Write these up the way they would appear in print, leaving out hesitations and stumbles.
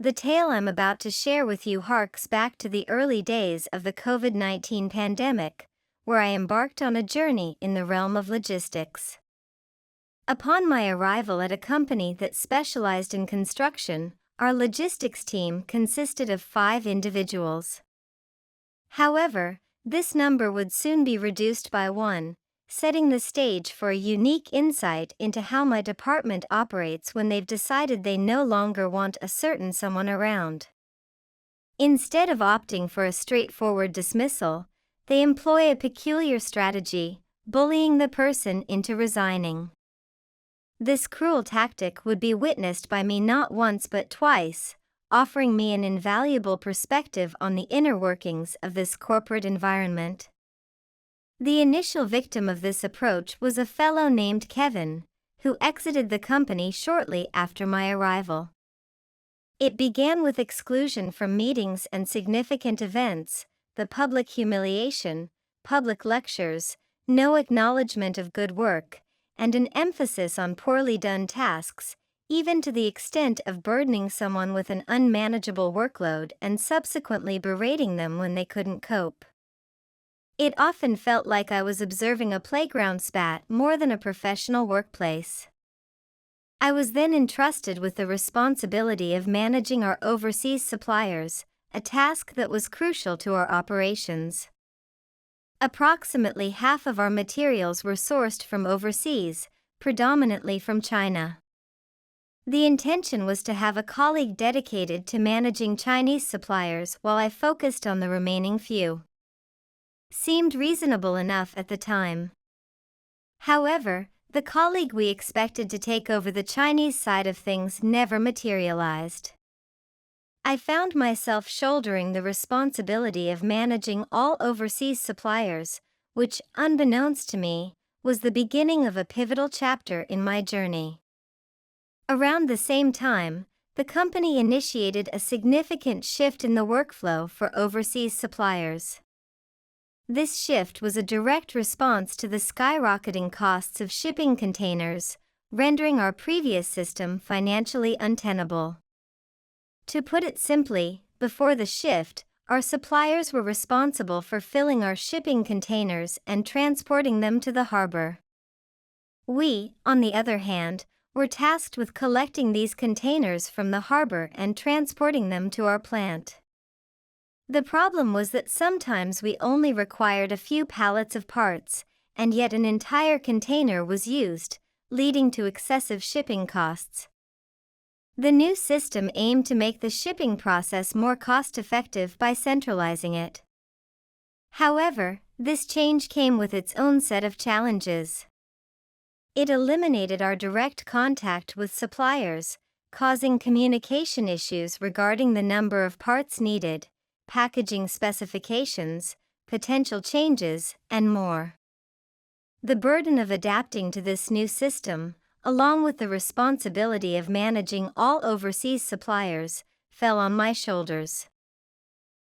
The tale I'm about to share with you harks back to the early days of the COVID-19 pandemic, where I embarked on a journey in the realm of logistics. Upon my arrival at a company that specialized in construction, our logistics team consisted of 5 individuals. However, this number would soon be reduced by 1, setting the stage for a unique insight into how my department operates when they've decided they no longer want a certain someone around. Instead of opting for a straightforward dismissal, they employ a peculiar strategy, bullying the person into resigning. This cruel tactic would be witnessed by me not once but twice, offering me an invaluable perspective on the inner workings of this corporate environment. The initial victim of this approach was a fellow named Kevin, who exited the company shortly after my arrival. It began with exclusion from meetings and significant events, the public humiliation, public lectures, no acknowledgement of good work, and an emphasis on poorly done tasks, even to the extent of burdening someone with an unmanageable workload and subsequently berating them when they couldn't cope. It often felt like I was observing a playground spat more than a professional workplace. I was then entrusted with the responsibility of managing our overseas suppliers, a task that was crucial to our operations. Approximately half of our materials were sourced from overseas, predominantly from China. The intention was to have a colleague dedicated to managing Chinese suppliers while I focused on the remaining few. Seemed reasonable enough at the time. However, the colleague we expected to take over the Chinese side of things never materialized. I found myself shouldering the responsibility of managing all overseas suppliers, which, unbeknownst to me, was the beginning of a pivotal chapter in my journey. Around the same time, the company initiated a significant shift in the workflow for overseas suppliers. This shift was a direct response to the skyrocketing costs of shipping containers, rendering our previous system financially untenable. To put it simply, before the shift, our suppliers were responsible for filling our shipping containers and transporting them to the harbor. We, on the other hand, were tasked with collecting these containers from the harbor and transporting them to our plant. The problem was that sometimes we only required a few pallets of parts, and yet an entire container was used, leading to excessive shipping costs. The new system aimed to make the shipping process more cost-effective by centralizing it. However, this change came with its own set of challenges. It eliminated our direct contact with suppliers, causing communication issues regarding the number of parts needed, packaging specifications, potential changes, and more. The burden of adapting to this new system, along with the responsibility of managing all overseas suppliers, fell on my shoulders.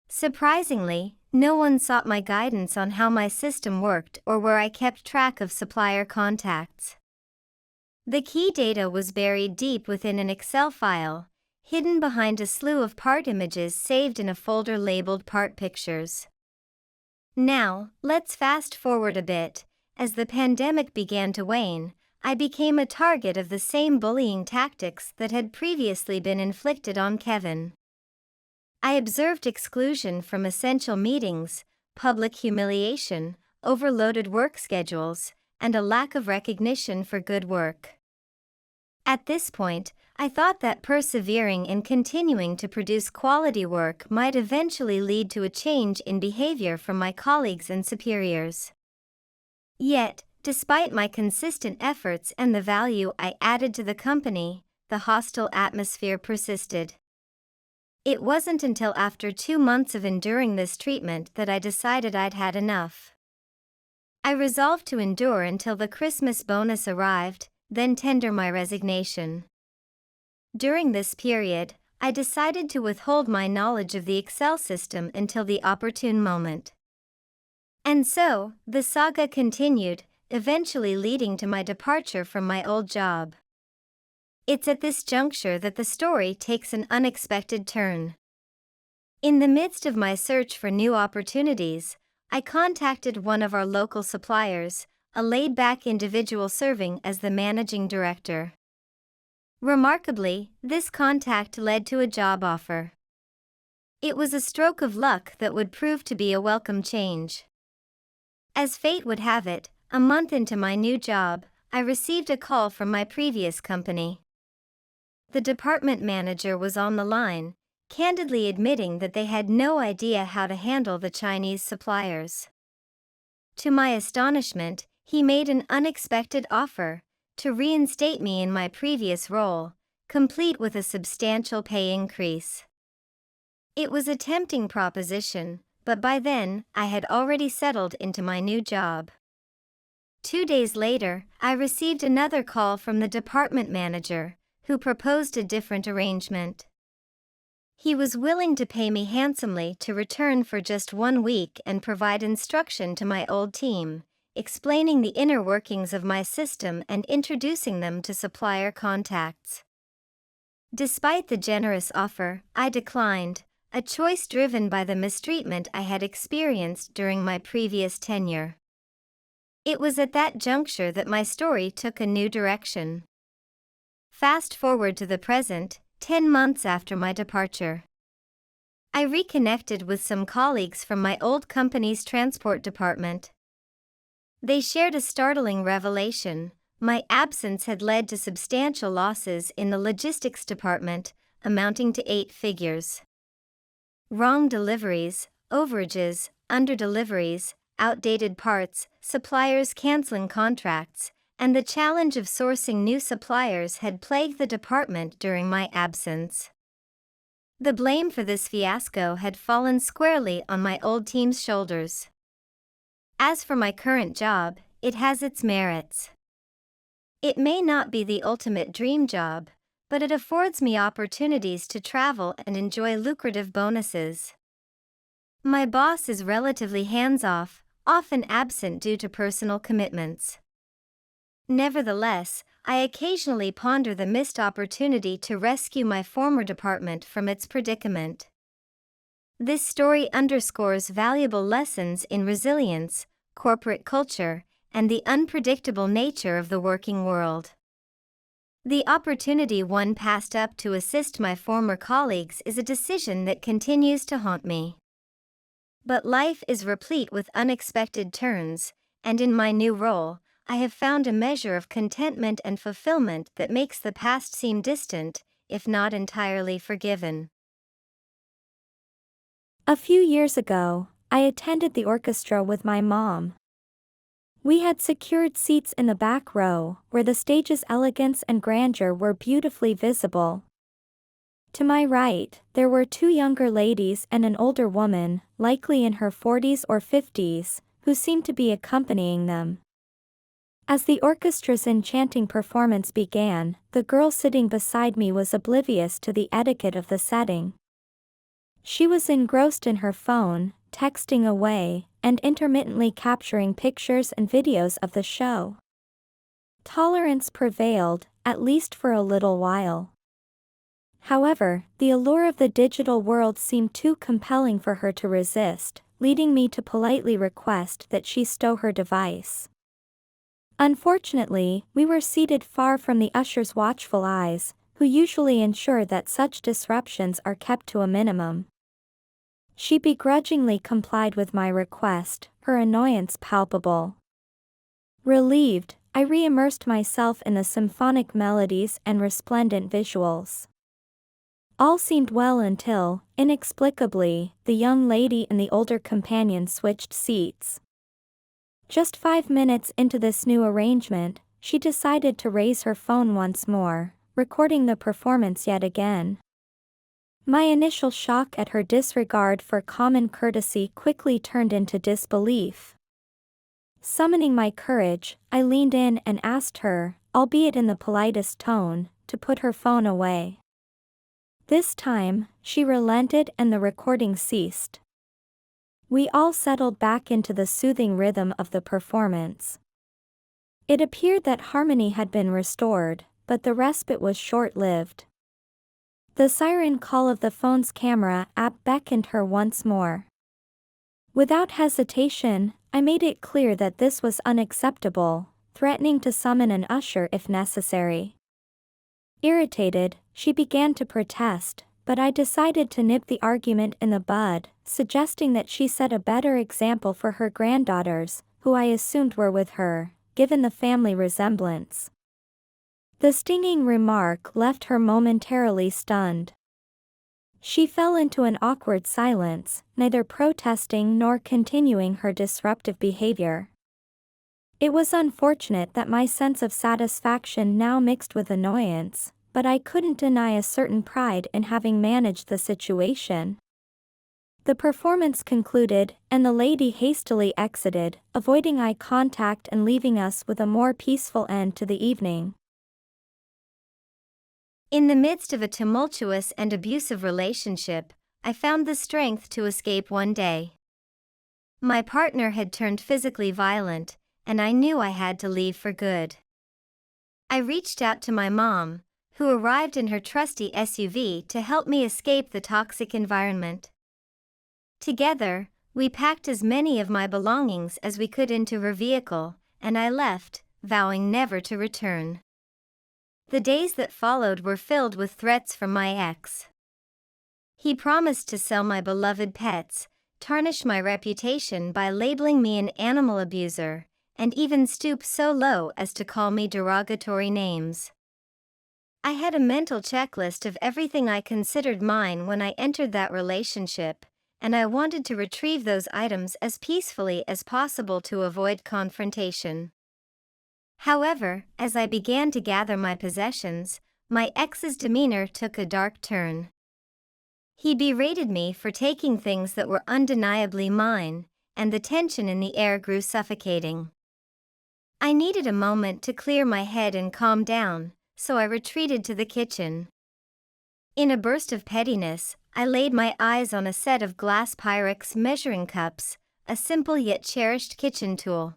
Surprisingly, no one sought my guidance on how my system worked or where I kept track of supplier contacts. The key data was buried deep within an Excel file, hidden behind a slew of part images saved in a folder labeled Part Pictures. Now, let's fast forward a bit. As the pandemic began to wane, I became a target of the same bullying tactics that had previously been inflicted on Kevin. I observed exclusion from essential meetings, public humiliation, overloaded work schedules, and a lack of recognition for good work. At this point, I thought that persevering and continuing to produce quality work might eventually lead to a change in behavior from my colleagues and superiors. Yet, despite my consistent efforts and the value I added to the company, the hostile atmosphere persisted. It wasn't until after 2 months of enduring this treatment that I decided I'd had enough. I resolved to endure until the Christmas bonus arrived, then tender my resignation. During this period, I decided to withhold my knowledge of the Excel system until the opportune moment. And so, the saga continued, eventually leading to my departure from my old job. It's at this juncture that the story takes an unexpected turn. In the midst of my search for new opportunities, I contacted one of our local suppliers, a laid-back individual serving as the managing director. Remarkably, this contact led to a job offer. It was a stroke of luck that would prove to be a welcome change. As fate would have it, a month into my new job, I received a call from my previous company. The department manager was on the line, candidly admitting that they had no idea how to handle the Chinese suppliers. To my astonishment, he made an unexpected offer to reinstate me in my previous role, complete with a substantial pay increase. It was a tempting proposition, but by then, I had already settled into my new job. 2 days later, I received another call from the department manager, who proposed a different arrangement. He was willing to pay me handsomely to return for just 1 week and provide instruction to my old team, explaining the inner workings of my system and introducing them to supplier contacts. Despite the generous offer, I declined, a choice driven by the mistreatment I had experienced during my previous tenure. It was at that juncture that my story took a new direction. Fast forward to the present, 10 months after my departure. I reconnected with some colleagues from my old company's transport department. They shared a startling revelation: my absence had led to substantial losses in the logistics department, amounting to 8 figures. Wrong deliveries, overages, underdeliveries, outdated parts, suppliers canceling contracts, and the challenge of sourcing new suppliers had plagued the department during my absence. The blame for this fiasco had fallen squarely on my old team's shoulders. As for my current job, it has its merits. It may not be the ultimate dream job, but it affords me opportunities to travel and enjoy lucrative bonuses. My boss is relatively hands-off, often absent due to personal commitments. Nevertheless, I occasionally ponder the missed opportunity to rescue my former department from its predicament. This story underscores valuable lessons in resilience, corporate culture, and the unpredictable nature of the working world. The opportunity one passed up to assist my former colleagues is a decision that continues to haunt me. But life is replete with unexpected turns, and in my new role, I have found a measure of contentment and fulfillment that makes the past seem distant, if not entirely forgiven. A few years ago, I attended the orchestra with my mom. We had secured seats in the back row, where the stage's elegance and grandeur were beautifully visible. To my right, there were 2 younger ladies and an older woman, likely in her 40s or 50s, who seemed to be accompanying them. As the orchestra's enchanting performance began, the girl sitting beside me was oblivious to the etiquette of the setting. She was engrossed in her phone, texting away, and intermittently capturing pictures and videos of the show. Tolerance prevailed, at least for a little while. However, the allure of the digital world seemed too compelling for her to resist, leading me to politely request that she stow her device. Unfortunately, we were seated far from the usher's watchful eyes, who usually ensure that such disruptions are kept to a minimum. She begrudgingly complied with my request, her annoyance palpable. Relieved, I re-immersed myself in the symphonic melodies and resplendent visuals. All seemed well until, inexplicably, the young lady and the older companion switched seats. Just 5 minutes into this new arrangement, she decided to raise her phone once more, recording the performance yet again. My initial shock at her disregard for common courtesy quickly turned into disbelief. Summoning my courage, I leaned in and asked her, albeit in the politest tone, to put her phone away. This time, she relented and the recording ceased. We all settled back into the soothing rhythm of the performance. It appeared that harmony had been restored, but the respite was short-lived. The siren call of the phone's camera app beckoned her once more. Without hesitation, I made it clear that this was unacceptable, threatening to summon an usher if necessary. Irritated, she began to protest, but I decided to nip the argument in the bud, suggesting that she set a better example for her granddaughters, who I assumed were with her, given the family resemblance. The stinging remark left her momentarily stunned. She fell into an awkward silence, neither protesting nor continuing her disruptive behavior. It was unfortunate that my sense of satisfaction now mixed with annoyance, but I couldn't deny a certain pride in having managed the situation. The performance concluded, and the lady hastily exited, avoiding eye contact and leaving us with a more peaceful end to the evening. In the midst of a tumultuous and abusive relationship, I found the strength to escape one day. My partner had turned physically violent, and I knew I had to leave for good. I reached out to my mom, who arrived in her trusty SUV to help me escape the toxic environment. Together, we packed as many of my belongings as we could into her vehicle, and I left, vowing never to return. The days that followed were filled with threats from my ex. He promised to sell my beloved pets, tarnish my reputation by labeling me an animal abuser, and even stoop so low as to call me derogatory names. I had a mental checklist of everything I considered mine when I entered that relationship, and I wanted to retrieve those items as peacefully as possible to avoid confrontation. However, as I began to gather my possessions, my ex's demeanor took a dark turn. He berated me for taking things that were undeniably mine, and the tension in the air grew suffocating. I needed a moment to clear my head and calm down, so I retreated to the kitchen. In a burst of pettiness, I laid my eyes on a set of glass Pyrex measuring cups, a simple yet cherished kitchen tool.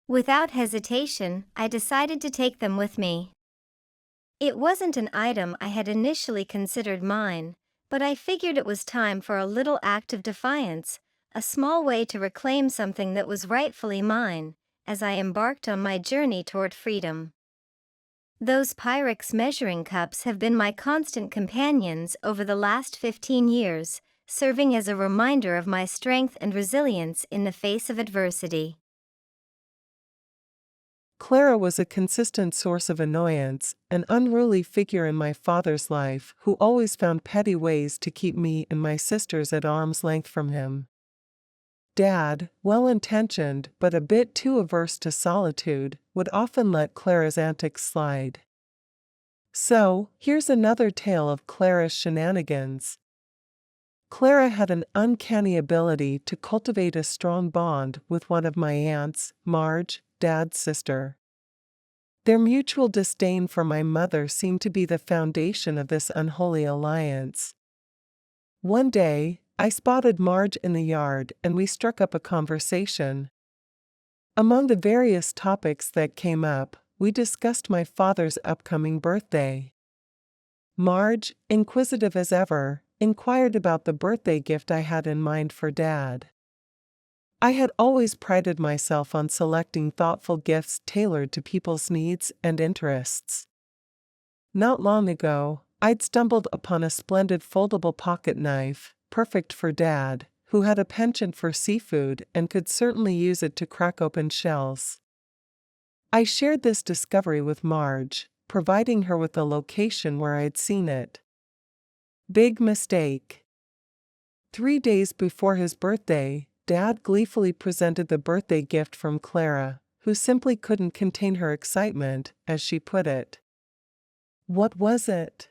Without hesitation, I decided to take them with me. It wasn't an item I had initially considered mine, but I figured it was time for a little act of defiance, a small way to reclaim something that was rightfully mine, as I embarked on my journey toward freedom. Those Pyrex measuring cups have been my constant companions over the last 15 years, serving as a reminder of my strength and resilience in the face of adversity. Clara was a consistent source of annoyance, an unruly figure in my father's life who always found petty ways to keep me and my sisters at arm's length from him. Dad, well-intentioned but a bit too averse to solitude, would often let Clara's antics slide. So, here's another tale of Clara's shenanigans. Clara had an uncanny ability to cultivate a strong bond with one of my aunts, Marge, Dad's sister. Their mutual disdain for my mother seemed to be the foundation of this unholy alliance. One day, I spotted Marge in the yard and we struck up a conversation. Among the various topics that came up, we discussed my father's upcoming birthday. Marge, inquisitive as ever, inquired about the birthday gift I had in mind for Dad. I had always prided myself on selecting thoughtful gifts tailored to people's needs and interests. Not long ago, I'd stumbled upon a splendid foldable pocket knife, perfect for Dad, who had a penchant for seafood and could certainly use it to crack open shells. I shared this discovery with Marge, providing her with the location where I'd seen it. Big mistake. 3 days before his birthday, Dad gleefully presented the birthday gift from Clara, who simply couldn't contain her excitement, as she put it. What was it?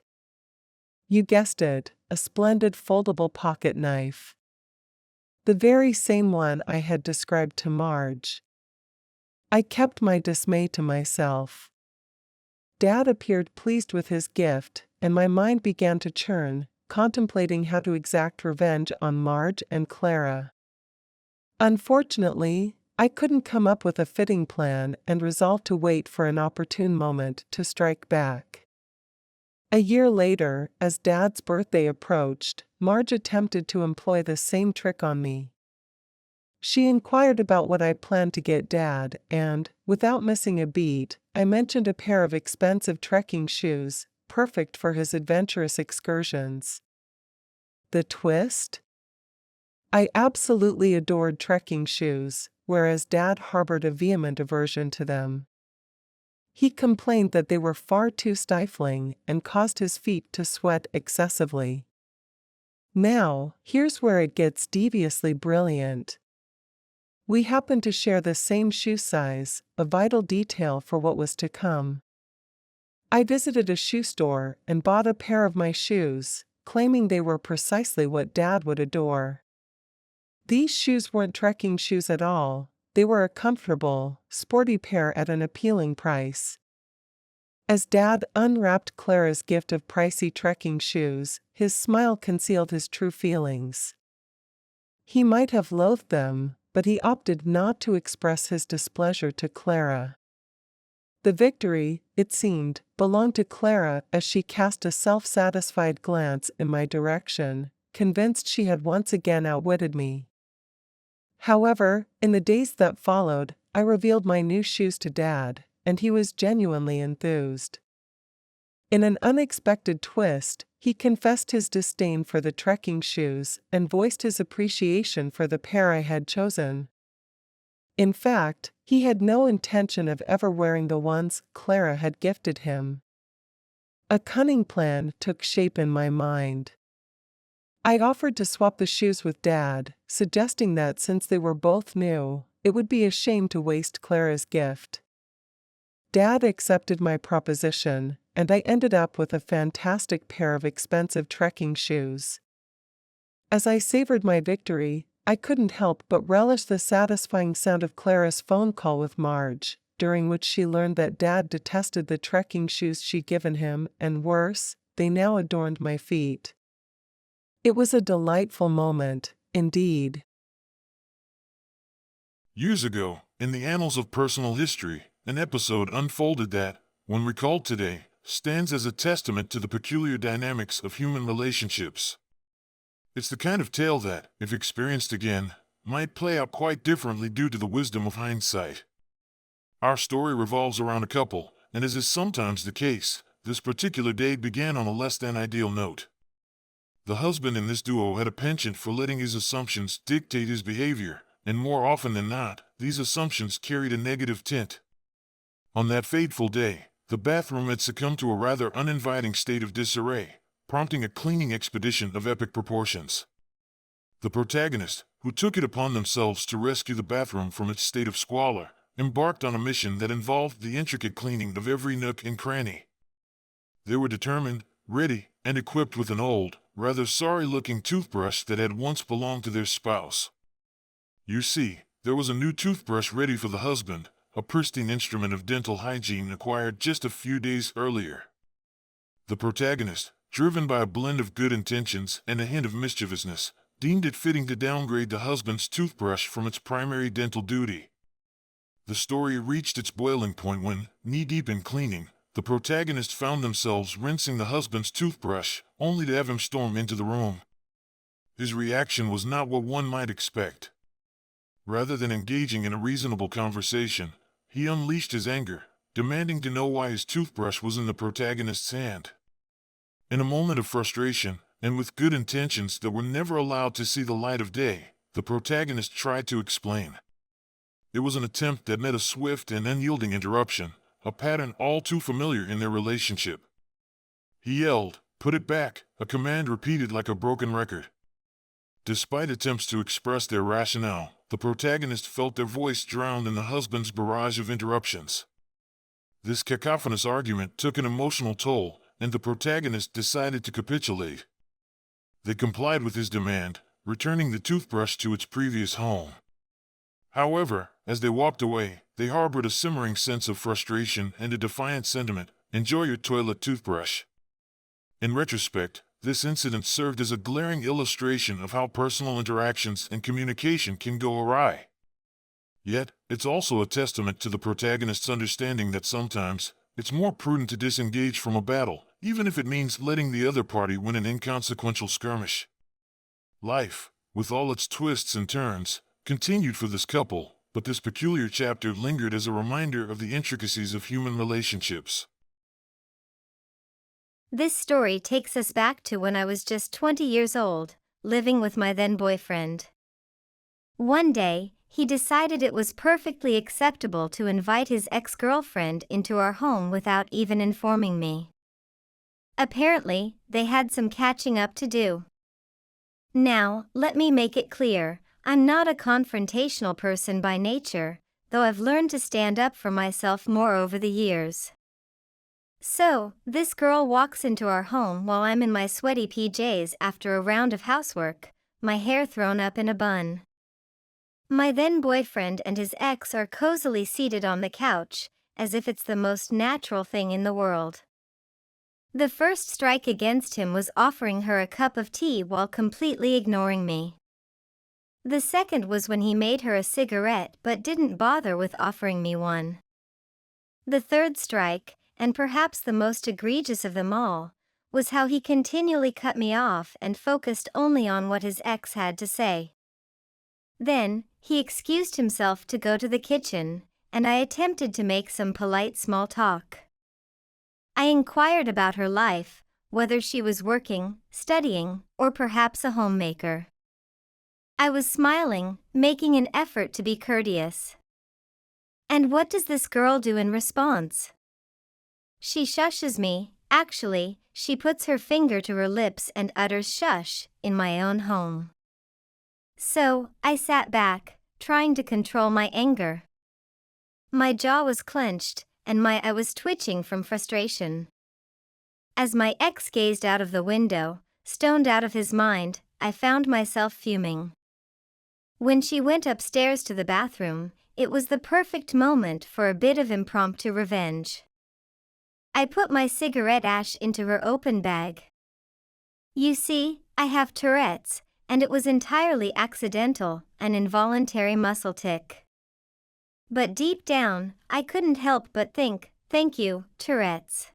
You guessed it, a splendid foldable pocket knife. The very same one I had described to Marge. I kept my dismay to myself. Dad appeared pleased with his gift, and my mind began to churn, contemplating how to exact revenge on Marge and Clara. Unfortunately, I couldn't come up with a fitting plan and resolved to wait for an opportune moment to strike back. A year later, as Dad's birthday approached, Marge attempted to employ the same trick on me. She inquired about what I planned to get Dad, and, without missing a beat, I mentioned a pair of expensive trekking shoes, perfect for his adventurous excursions. The twist? I absolutely adored trekking shoes, whereas Dad harbored a vehement aversion to them. He complained that they were far too stifling and caused his feet to sweat excessively. Now, here's where it gets deviously brilliant. We happened to share the same shoe size, a vital detail for what was to come. I visited a shoe store and bought a pair of my shoes, claiming they were precisely what Dad would adore. These shoes weren't trekking shoes at all, they were a comfortable, sporty pair at an appealing price. As Dad unwrapped Clara's gift of pricey trekking shoes, his smile concealed his true feelings. He might have loathed them, but he opted not to express his displeasure to Clara. The victory, it seemed, belonged to Clara as she cast a self-satisfied glance in my direction, convinced she had once again outwitted me. However, in the days that followed, I revealed my new shoes to Dad, and he was genuinely enthused. In an unexpected twist, he confessed his disdain for the trekking shoes and voiced his appreciation for the pair I had chosen. In fact, he had no intention of ever wearing the ones Clara had gifted him. A cunning plan took shape in my mind. I offered to swap the shoes with Dad, suggesting that since they were both new, it would be a shame to waste Clara's gift. Dad accepted my proposition, and I ended up with a fantastic pair of expensive trekking shoes. As I savored my victory, I couldn't help but relish the satisfying sound of Clara's phone call with Marge, during which she learned that Dad detested the trekking shoes she'd given him, and worse, they now adorned my feet. It was a delightful moment, indeed. Years ago, in the annals of personal history, an episode unfolded that, when recalled today, stands as a testament to the peculiar dynamics of human relationships. It's the kind of tale that, if experienced again, might play out quite differently due to the wisdom of hindsight. Our story revolves around a couple, and as is sometimes the case, this particular day began on a less than ideal note. The husband in this duo had a penchant for letting his assumptions dictate his behavior, and more often than not, these assumptions carried a negative tint. On that fateful day, the bathroom had succumbed to a rather uninviting state of disarray, prompting a cleaning expedition of epic proportions. The protagonist, who took it upon themselves to rescue the bathroom from its state of squalor, embarked on a mission that involved the intricate cleaning of every nook and cranny. They were determined, ready, and equipped with an old, rather sorry-looking toothbrush that had once belonged to their spouse. You see, there was a new toothbrush ready for the husband, a pristine instrument of dental hygiene acquired just a few days earlier. The protagonist, driven by a blend of good intentions and a hint of mischievousness, deemed it fitting to downgrade the husband's toothbrush from its primary dental duty. The story reached its boiling point when, knee-deep in cleaning, the protagonist found themselves rinsing the husband's toothbrush, only to have him storm into the room. His reaction was not what one might expect. Rather than engaging in a reasonable conversation, he unleashed his anger, demanding to know why his toothbrush was in the protagonist's hand. In a moment of frustration, and with good intentions that were never allowed to see the light of day, the protagonist tried to explain. It was an attempt that met a swift and unyielding interruption, a pattern all too familiar in their relationship. He yelled, "Put it back," a command repeated like a broken record. Despite attempts to express their rationale, the protagonist felt their voice drowned in the husband's barrage of interruptions. This cacophonous argument took an emotional toll, and the protagonist decided to capitulate. They complied with his demand, returning the toothbrush to its previous home. However, as they walked away, they harbored a simmering sense of frustration and a defiant sentiment, "Enjoy your toilet toothbrush." In retrospect, this incident served as a glaring illustration of how personal interactions and communication can go awry. Yet, it's also a testament to the protagonist's understanding that sometimes, it's more prudent to disengage from a battle, even if it means letting the other party win an inconsequential skirmish. Life, with all its twists and turns, continued for this couple, but this peculiar chapter lingered as a reminder of the intricacies of human relationships. This story takes us back to when I was just 20 years old, living with my then boyfriend. One day, he decided it was perfectly acceptable to invite his ex-girlfriend into our home without even informing me. Apparently, they had some catching up to do. Now, let me make it clear, I'm not a confrontational person by nature, though I've learned to stand up for myself more over the years. So, this girl walks into our home while I'm in my sweaty PJs after a round of housework, my hair thrown up in a bun. My then boyfriend and his ex are cozily seated on the couch, as if it's the most natural thing in the world. The first strike against him was offering her a cup of tea while completely ignoring me. The second was when he made her a cigarette but didn't bother with offering me one. The third strike, and perhaps the most egregious of them all, was how he continually cut me off and focused only on what his ex had to say. Then, he excused himself to go to the kitchen, and I attempted to make some polite small talk. I inquired about her life, whether she was working, studying, or perhaps a homemaker. I was smiling, making an effort to be courteous. And what does this girl do in response? She shushes me. Actually, she puts her finger to her lips and utters shush in my own home. So, I sat back, trying to control my anger. My jaw was clenched, and I was twitching from frustration. As my ex gazed out of the window, stoned out of his mind, I found myself fuming. When she went upstairs to the bathroom, it was the perfect moment for a bit of impromptu revenge. I put my cigarette ash into her open bag. You see, I have Tourette's, and it was entirely accidental, an involuntary muscle tic. But deep down, I couldn't help but think, thank you, Tourette's.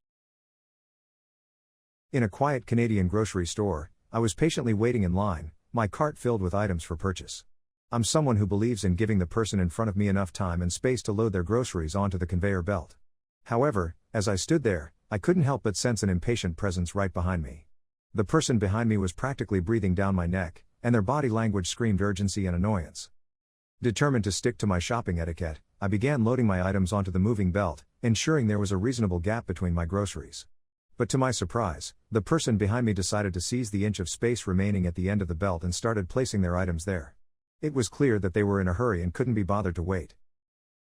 In a quiet Canadian grocery store, I was patiently waiting in line, my cart filled with items for purchase. I'm someone who believes in giving the person in front of me enough time and space to load their groceries onto the conveyor belt. However, as I stood there, I couldn't help but sense an impatient presence right behind me. The person behind me was practically breathing down my neck, and their body language screamed urgency and annoyance. Determined to stick to my shopping etiquette, I began loading my items onto the moving belt, ensuring there was a reasonable gap between my groceries. But to my surprise, the person behind me decided to seize the inch of space remaining at the end of the belt and started placing their items there. It was clear that they were in a hurry and couldn't be bothered to wait.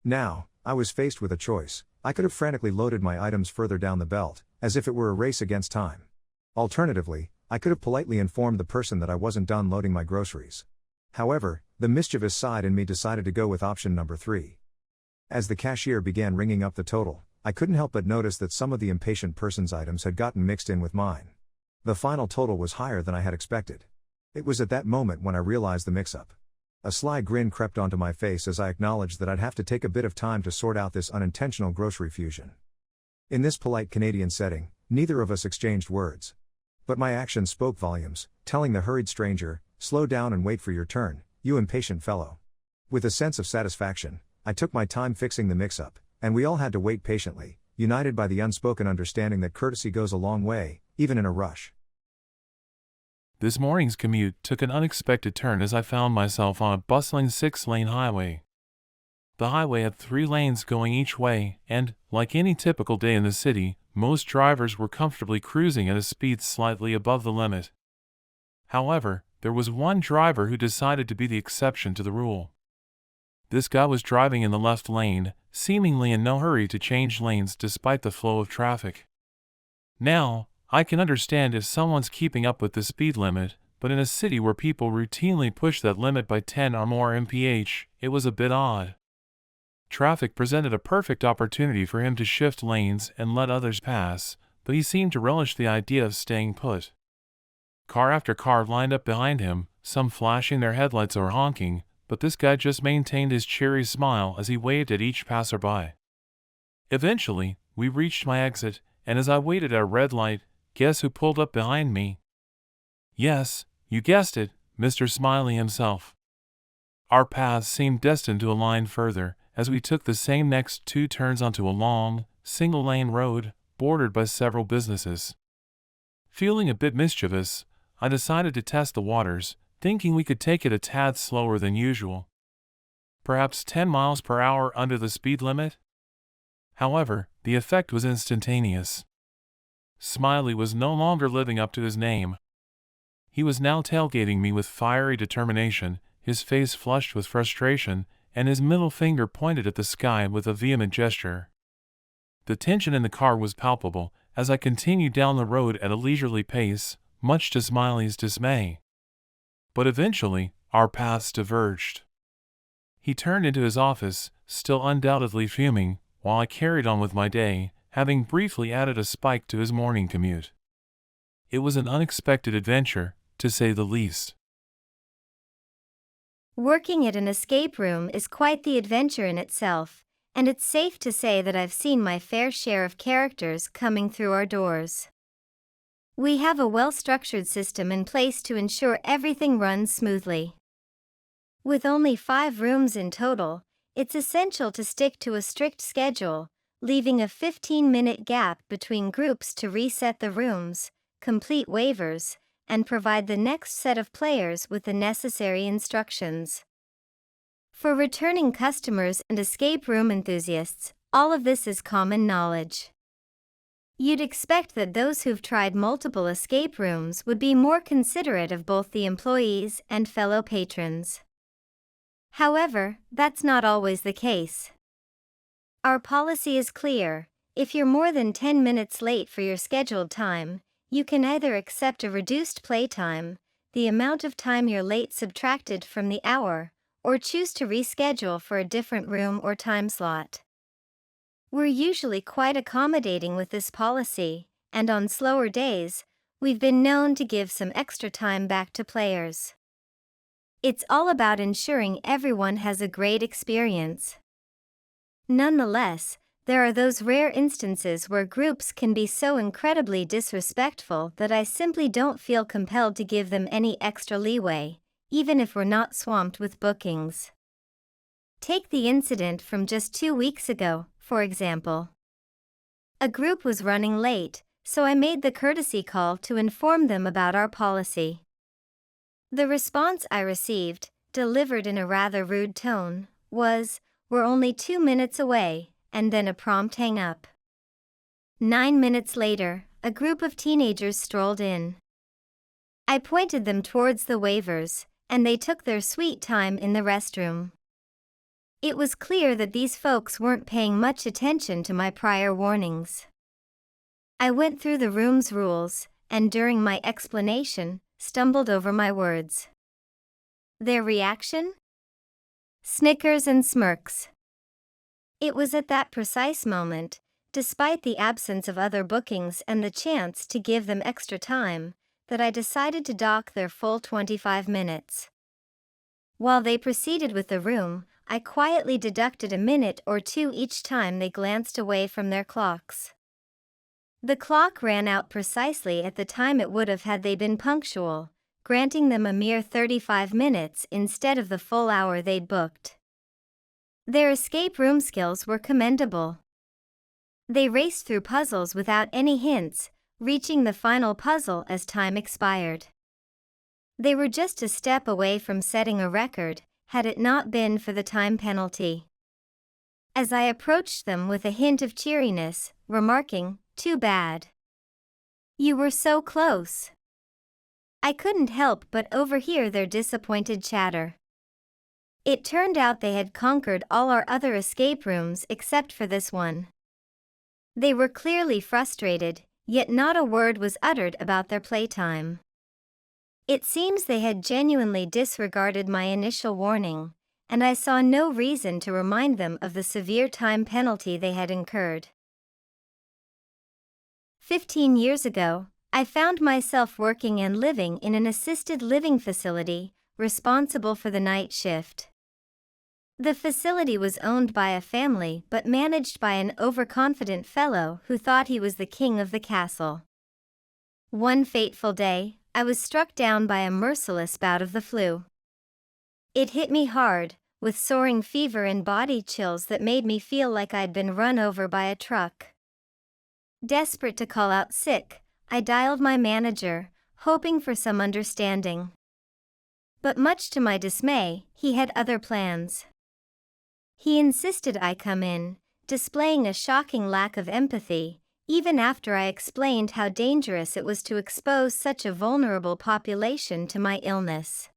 Now, I was faced with a choice. I could have frantically loaded my items further down the belt, as if it were a race against time. Alternatively, I could have politely informed the person that I wasn't done loading my groceries. However, the mischievous side in me decided to go with option number 3. As the cashier began ringing up the total, I couldn't help but notice that some of the impatient person's items had gotten mixed in with mine. The final total was higher than I had expected. It was at that moment when I realized the mix-up. A sly grin crept onto my face as I acknowledged that I'd have to take a bit of time to sort out this unintentional grocery fusion. In this polite Canadian setting, neither of us exchanged words. But my actions spoke volumes, telling the hurried stranger, "Slow down and wait for your turn, you impatient fellow." With a sense of satisfaction, I took my time fixing the mix-up, and we all had to wait patiently, united by the unspoken understanding that courtesy goes a long way, even in a rush. This morning's commute took an unexpected turn as I found myself on a bustling 6-lane highway. The highway had 3 lanes going each way, and, like any typical day in the city, most drivers were comfortably cruising at a speed slightly above the limit. However, there was one driver who decided to be the exception to the rule. This guy was driving in the left lane, seemingly in no hurry to change lanes despite the flow of traffic. Now, I can understand if someone's keeping up with the speed limit, but in a city where people routinely push that limit by 10 or more mph, it was a bit odd. Traffic presented a perfect opportunity for him to shift lanes and let others pass, but he seemed to relish the idea of staying put. Car after car lined up behind him, some flashing their headlights or honking, but this guy just maintained his cheery smile as he waved at each passerby. Eventually, we reached my exit, and as I waited at a red light, guess who pulled up behind me? Yes, you guessed it, Mr. Smiley himself. Our paths seemed destined to align further, as we took the same next 2 turns onto a long, single-lane road, bordered by several businesses. Feeling a bit mischievous, I decided to test the waters, thinking we could take it a tad slower than usual. Perhaps 10 miles per hour under the speed limit? However, the effect was instantaneous. Smiley was no longer living up to his name. He was now tailgating me with fiery determination, his face flushed with frustration, and his middle finger pointed at the sky with a vehement gesture. The tension in the car was palpable as I continued down the road at a leisurely pace, much to Smiley's dismay. But eventually, our paths diverged. He turned into his office, still undoubtedly fuming, while I carried on with my day, having briefly added a spike to his morning commute. It was an unexpected adventure, to say the least. Working at an escape room is quite the adventure in itself, and it's safe to say that I've seen my fair share of characters coming through our doors. We have a well-structured system in place to ensure everything runs smoothly. With only 5 rooms in total, it's essential to stick to a strict schedule, leaving a 15-minute gap between groups to reset the rooms, complete waivers, and provide the next set of players with the necessary instructions. For returning customers and escape room enthusiasts, all of this is common knowledge. You'd expect that those who've tried multiple escape rooms would be more considerate of both the employees and fellow patrons. However, that's not always the case. Our policy is clear: if you're more than 10 minutes late for your scheduled time, you can either accept a reduced playtime, the amount of time you're late subtracted from the hour, or choose to reschedule for a different room or time slot. We're usually quite accommodating with this policy, and on slower days, we've been known to give some extra time back to players. It's all about ensuring everyone has a great experience. Nonetheless, there are those rare instances where groups can be so incredibly disrespectful that I simply don't feel compelled to give them any extra leeway, even if we're not swamped with bookings. Take the incident from just 2 weeks ago, for example. A group was running late, so I made the courtesy call to inform them about our policy. The response I received, delivered in a rather rude tone, was, "We're only 2 minutes away," and then a prompt hang up. 9 minutes later, a group of teenagers strolled in. I pointed them towards the waivers, and they took their sweet time in the restroom. It was clear that these folks weren't paying much attention to my prior warnings. I went through the room's rules, and during my explanation, stumbled over my words. Their reaction? Snickers and smirks. It was at that precise moment, despite the absence of other bookings and the chance to give them extra time, that I decided to dock their full 25 minutes. While they proceeded with the room, I quietly deducted a minute or 2 each time they glanced away from their clocks. The clock ran out precisely at the time it would have had they been punctual, granting them a mere 35 minutes instead of the full hour they'd booked. Their escape room skills were commendable. They raced through puzzles without any hints, reaching the final puzzle as time expired. They were just a step away from setting a record, had it not been for the time penalty. As I approached them with a hint of cheeriness, remarking, "Too bad. You were so close," I couldn't help but overhear their disappointed chatter. It turned out they had conquered all our other escape rooms except for this one. They were clearly frustrated, yet not a word was uttered about their playtime. It seems they had genuinely disregarded my initial warning, and I saw no reason to remind them of the severe time penalty they had incurred. 15 years ago, I found myself working and living in an assisted living facility, responsible for the night shift. The facility was owned by a family but managed by an overconfident fellow who thought he was the king of the castle. One fateful day, I was struck down by a merciless bout of the flu. It hit me hard, with soaring fever and body chills that made me feel like I'd been run over by a truck. Desperate to call out sick, I dialed my manager, hoping for some understanding. But much to my dismay, he had other plans. He insisted I come in, displaying a shocking lack of empathy, even after I explained how dangerous it was to expose such a vulnerable population to my illness.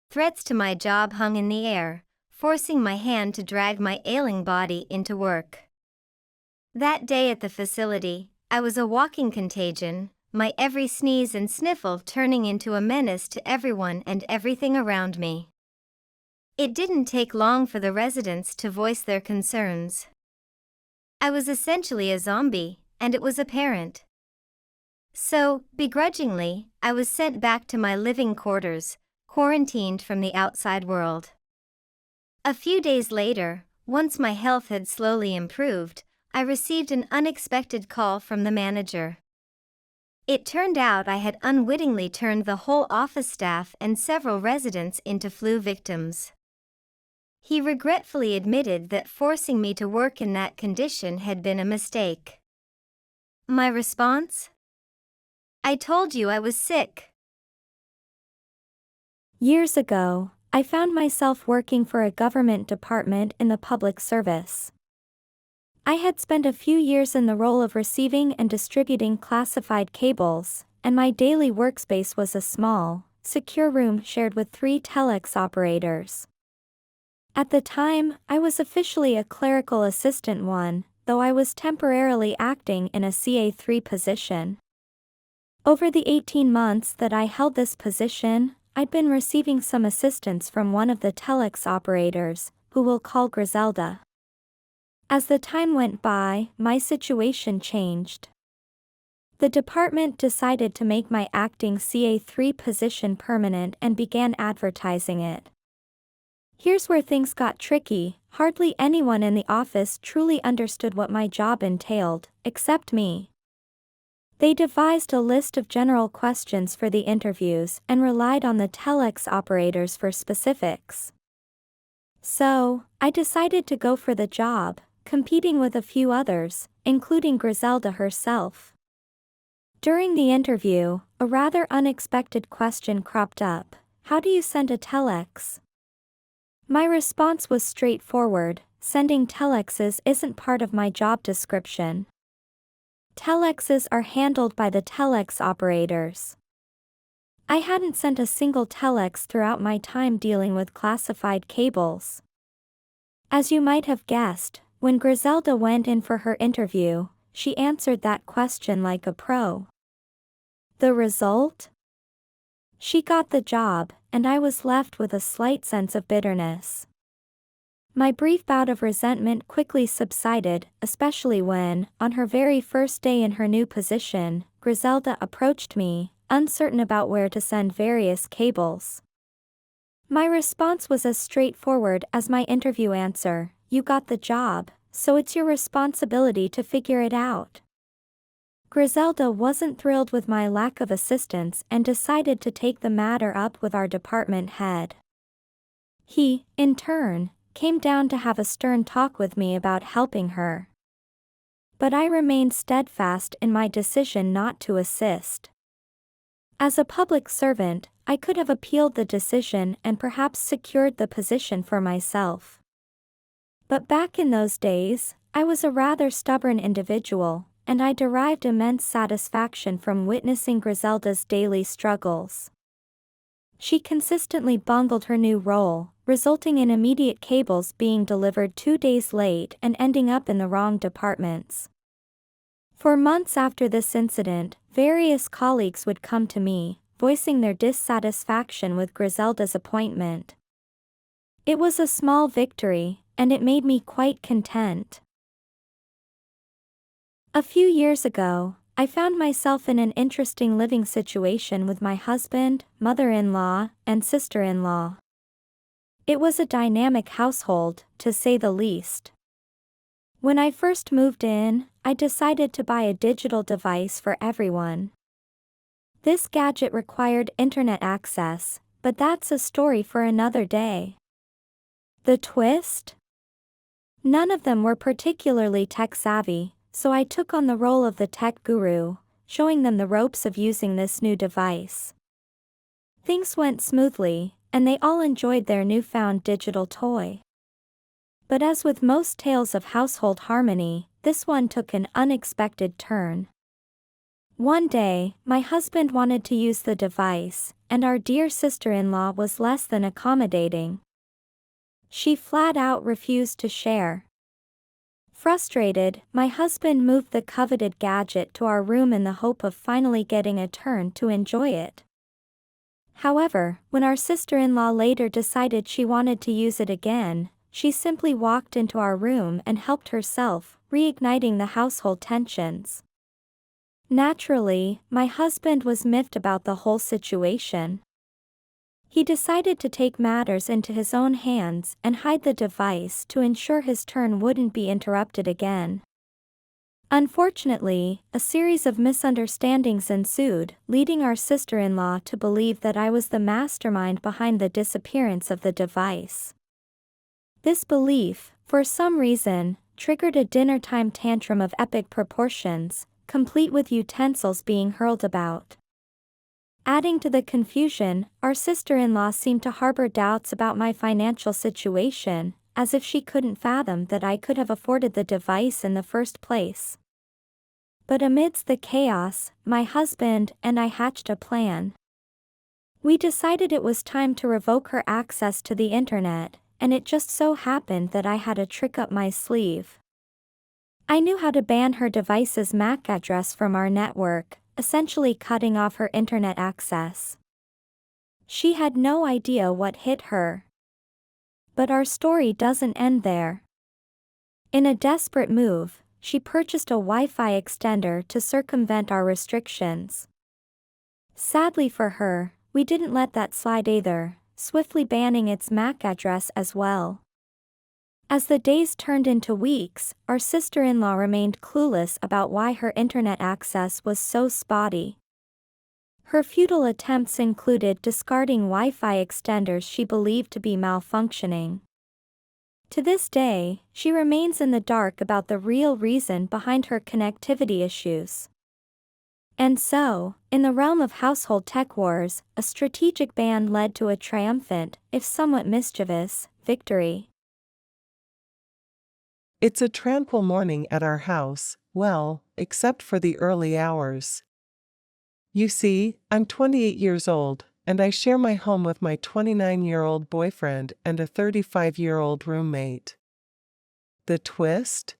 Threats to my job hung in the air, forcing my hand to drag my ailing body into work. That day at the facility, I was a walking contagion, my every sneeze and sniffle turning into a menace to everyone and everything around me. It didn't take long for the residents to voice their concerns. I was essentially a zombie, and it was apparent. So, begrudgingly, I was sent back to my living quarters, quarantined from the outside world. A few days later, once my health had slowly improved, I received an unexpected call from the manager. It turned out I had unwittingly turned the whole office staff and several residents into flu victims. He regretfully admitted that forcing me to work in that condition had been a mistake. My response? I told you I was sick. Years ago, I found myself working for a government department in the public service. I had spent a few years in the role of receiving and distributing classified cables, and my daily workspace was a small, secure room shared with 3 telex operators. At the time, I was officially a clerical assistant 1, though I was temporarily acting in a CA3 position. Over the 18 months that I held this position, I'd been receiving some assistance from one of the telex operators, who we'll call Griselda. As the time went by, my situation changed. The department decided to make my acting CA3 position permanent and began advertising it. Here's where things got tricky. Hardly anyone in the office truly understood what my job entailed, except me. They devised a list of general questions for the interviews and relied on the telex operators for specifics. So, I decided to go for the job, competing with a few others, including Griselda herself. During the interview, a rather unexpected question cropped up: how do you send a telex? My response was straightforward: sending telexes isn't part of my job description. Telexes are handled by the telex operators. I hadn't sent a single telex throughout my time dealing with classified cables. As you might have guessed, when Griselda went in for her interview, she answered that question like a pro. The result? She got the job, and I was left with a slight sense of bitterness. My brief bout of resentment quickly subsided, especially when, on her very first day in her new position, Griselda approached me, uncertain about where to send various cables. My response was as straightforward as my interview answer: you got the job, so it's your responsibility to figure it out. Griselda wasn't thrilled with my lack of assistance and decided to take the matter up with our department head. He, in turn, came down to have a stern talk with me about helping her. But I remained steadfast in my decision not to assist. As a public servant, I could have appealed the decision and perhaps secured the position for myself. But back in those days, I was a rather stubborn individual, and I derived immense satisfaction from witnessing Griselda's daily struggles. She consistently bungled her new role, resulting in immediate cables being delivered 2 days late and ending up in the wrong departments. For months after this incident, various colleagues would come to me, voicing their dissatisfaction with Griselda's appointment. It was a small victory, and it made me quite content. A few years ago, I found myself in an interesting living situation with my husband, mother-in-law, and sister-in-law. It was a dynamic household, to say the least. When I first moved in, I decided to buy a digital device for everyone. This gadget required internet access, but that's a story for another day. The twist? None of them were particularly tech-savvy, so I took on the role of the tech guru, showing them the ropes of using this new device. Things went smoothly, and they all enjoyed their newfound digital toy. But as with most tales of household harmony, this one took an unexpected turn. One day, my husband wanted to use the device, and our dear sister-in-law was less than accommodating. She flat out refused to share. Frustrated, my husband moved the coveted gadget to our room in the hope of finally getting a turn to enjoy it. However, when our sister-in-law later decided she wanted to use it again, she simply walked into our room and helped herself, reigniting the household tensions. Naturally, my husband was miffed about the whole situation. He decided to take matters into his own hands and hide the device to ensure his turn wouldn't be interrupted again. Unfortunately, a series of misunderstandings ensued, leading our sister-in-law to believe that I was the mastermind behind the disappearance of the device. This belief, for some reason, triggered a dinnertime tantrum of epic proportions, complete with utensils being hurled about. Adding to the confusion, our sister-in-law seemed to harbor doubts about my financial situation, as if she couldn't fathom that I could have afforded the device in the first place. But amidst the chaos, my husband and I hatched a plan. We decided it was time to revoke her access to the internet, and it just so happened that I had a trick up my sleeve. I knew how to ban her device's MAC address from our network, essentially cutting off her internet access. She had no idea what hit her. But our story doesn't end there. In a desperate move, she purchased a Wi-Fi extender to circumvent our restrictions. Sadly for her, we didn't let that slide either, swiftly banning its MAC address as well. As the days turned into weeks, our sister-in-law remained clueless about why her internet access was so spotty. Her futile attempts included discarding Wi-Fi extenders she believed to be malfunctioning. To this day, she remains in the dark about the real reason behind her connectivity issues. And so, in the realm of household tech wars, a strategic ban led to a triumphant, if somewhat mischievous, victory. It's a tranquil morning at our house, well, except for the early hours. You see, I'm 28 years old, and I share my home with my 29-year-old boyfriend and a 35-year-old roommate. The twist?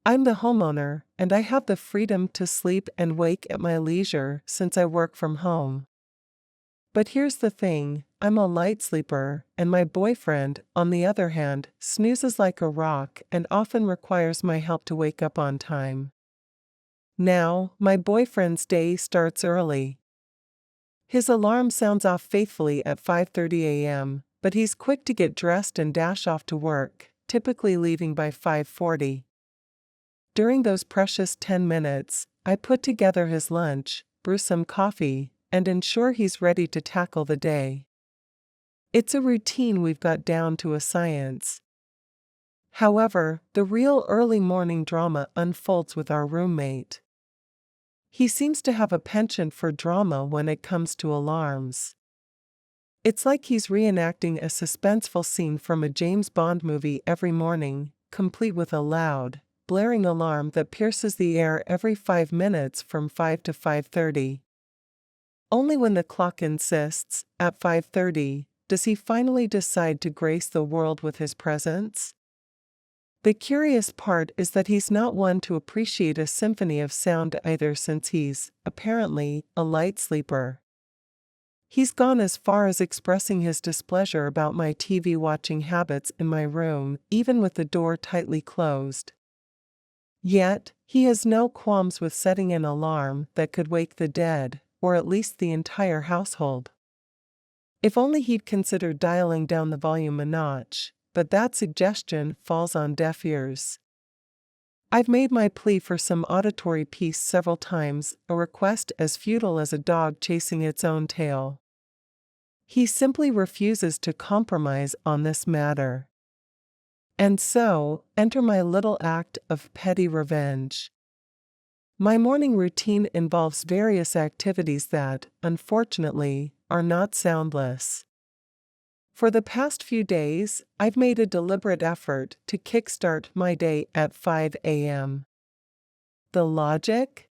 I'm the homeowner, and I have the freedom to sleep and wake at my leisure since I work from home. But here's the thing, I'm a light sleeper, and my boyfriend, on the other hand, snoozes like a rock and often requires my help to wake up on time. Now, my boyfriend's day starts early. His alarm sounds off faithfully at 5:30 a.m., but he's quick to get dressed and dash off to work, typically leaving by 5:40. During those precious 10 minutes, I put together his lunch, brew some coffee, and ensure he's ready to tackle the day. It's a routine we've got down to a science. However, the real early morning drama unfolds with our roommate. He seems to have a penchant for drama when it comes to alarms. It's like he's reenacting a suspenseful scene from a James Bond movie every morning, complete with a loud, blaring alarm that pierces the air every 5 minutes from 5 to 5:30. Only when the clock insists, at 5:30, does he finally decide to grace the world with his presence. The curious part is that he's not one to appreciate a symphony of sound either, since he's, apparently, a light sleeper. He's gone as far as expressing his displeasure about my TV watching habits in my room, even with the door tightly closed. Yet, he has no qualms with setting an alarm that could wake the dead, or at least the entire household. If only he'd considered dialing down the volume a notch, but that suggestion falls on deaf ears. I've made my plea for some auditory peace several times, a request as futile as a dog chasing its own tail. He simply refuses to compromise on this matter. And so, enter my little act of petty revenge. My morning routine involves various activities that, unfortunately, are not soundless. For the past few days, I've made a deliberate effort to kickstart my day at 5 a.m. The logic?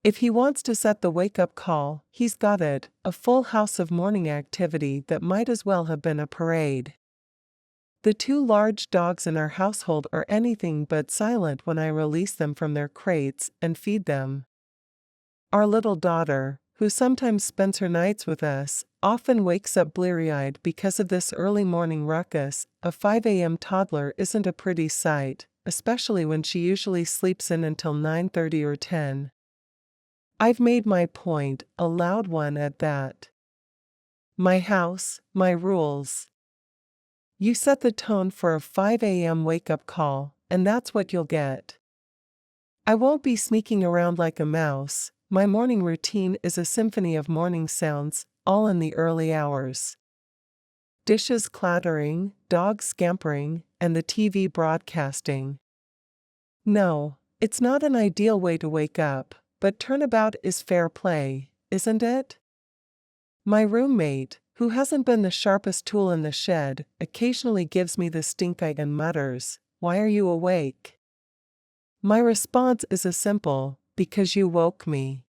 If he wants to set the wake-up call, he's got it, a full house of morning activity that might as well have been a parade. The two large dogs in our household are anything but silent when I release them from their crates and feed them. Our little daughter, who sometimes spends her nights with us, often wakes up bleary-eyed because of this early morning ruckus. A 5 a.m. toddler isn't a pretty sight, especially when she usually sleeps in until 9:30 or 10. I've made my point, a loud one at that. My house, my rules. You set the tone for a 5 a.m. wake-up call, and that's what you'll get. I won't be sneaking around like a mouse. My morning routine is a symphony of morning sounds, all in the early hours. Dishes clattering, dogs scampering, and the TV broadcasting. No, it's not an ideal way to wake up, but turnabout is fair play, isn't it? My roommate, who hasn't been the sharpest tool in the shed, occasionally gives me the stink eye and mutters, "Why are you awake?" My response is a simple, "Because you woke me."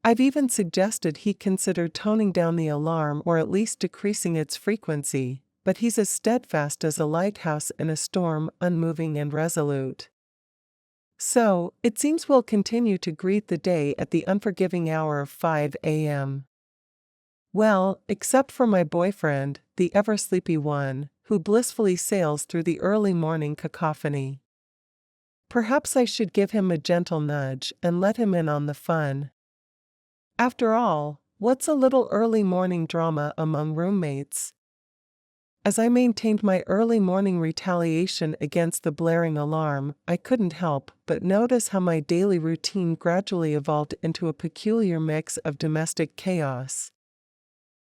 I've even suggested he consider toning down the alarm or at least decreasing its frequency, but he's as steadfast as a lighthouse in a storm, unmoving and resolute. So, it seems we'll continue to greet the day at the unforgiving hour of 5 a.m. Well, except for my boyfriend, the ever-sleepy one, who blissfully sails through the early morning cacophony. Perhaps I should give him a gentle nudge and let him in on the fun. After all, what's a little early morning drama among roommates? As I maintained my early morning retaliation against the blaring alarm, I couldn't help but notice how my daily routine gradually evolved into a peculiar mix of domestic chaos.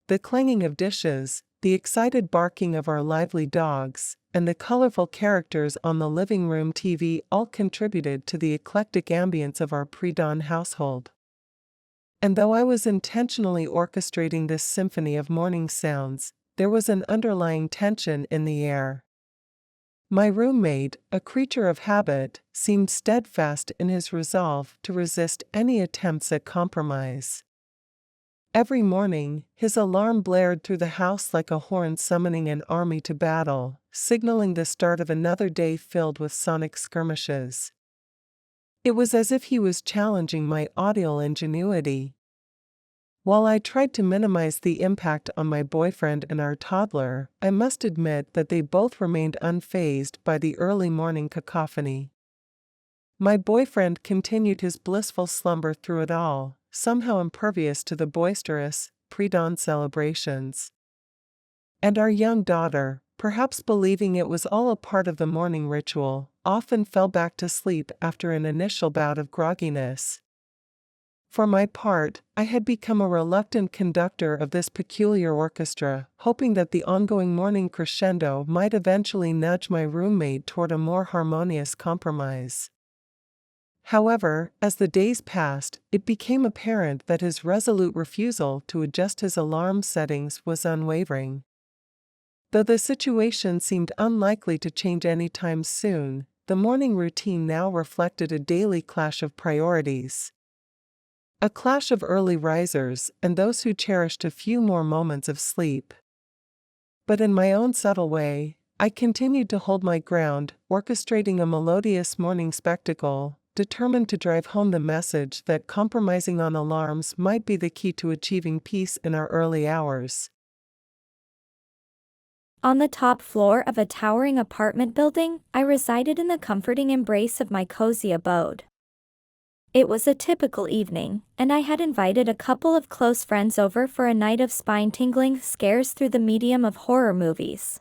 The clanging of dishes, the excited barking of our lively dogs, and the colorful characters on the living room TV all contributed to the eclectic ambience of our pre-dawn household. And though I was intentionally orchestrating this symphony of morning sounds, there was an underlying tension in the air. My roommate, a creature of habit, seemed steadfast in his resolve to resist any attempts at compromise. Every morning, his alarm blared through the house like a horn summoning an army to battle, signaling the start of another day filled with sonic skirmishes. It was as if he was challenging my audio ingenuity. While I tried to minimize the impact on my boyfriend and our toddler, I must admit that they both remained unfazed by the early morning cacophony. My boyfriend continued his blissful slumber through it all, somehow impervious to the boisterous, pre-dawn celebrations. And our young daughter, perhaps believing it was all a part of the morning ritual, often fell back to sleep after an initial bout of grogginess. For my part, I had become a reluctant conductor of this peculiar orchestra, hoping that the ongoing morning crescendo might eventually nudge my roommate toward a more harmonious compromise. However, as the days passed, it became apparent that his resolute refusal to adjust his alarm settings was unwavering. Though the situation seemed unlikely to change anytime soon, the morning routine now reflected a daily clash of priorities. A clash of early risers and those who cherished a few more moments of sleep. But in my own subtle way, I continued to hold my ground, orchestrating a melodious morning spectacle, determined to drive home the message that compromising on alarms might be the key to achieving peace in our early hours. On the top floor of a towering apartment building, I resided in the comforting embrace of my cozy abode. It was a typical evening, and I had invited a couple of close friends over for a night of spine-tingling scares through the medium of horror movies.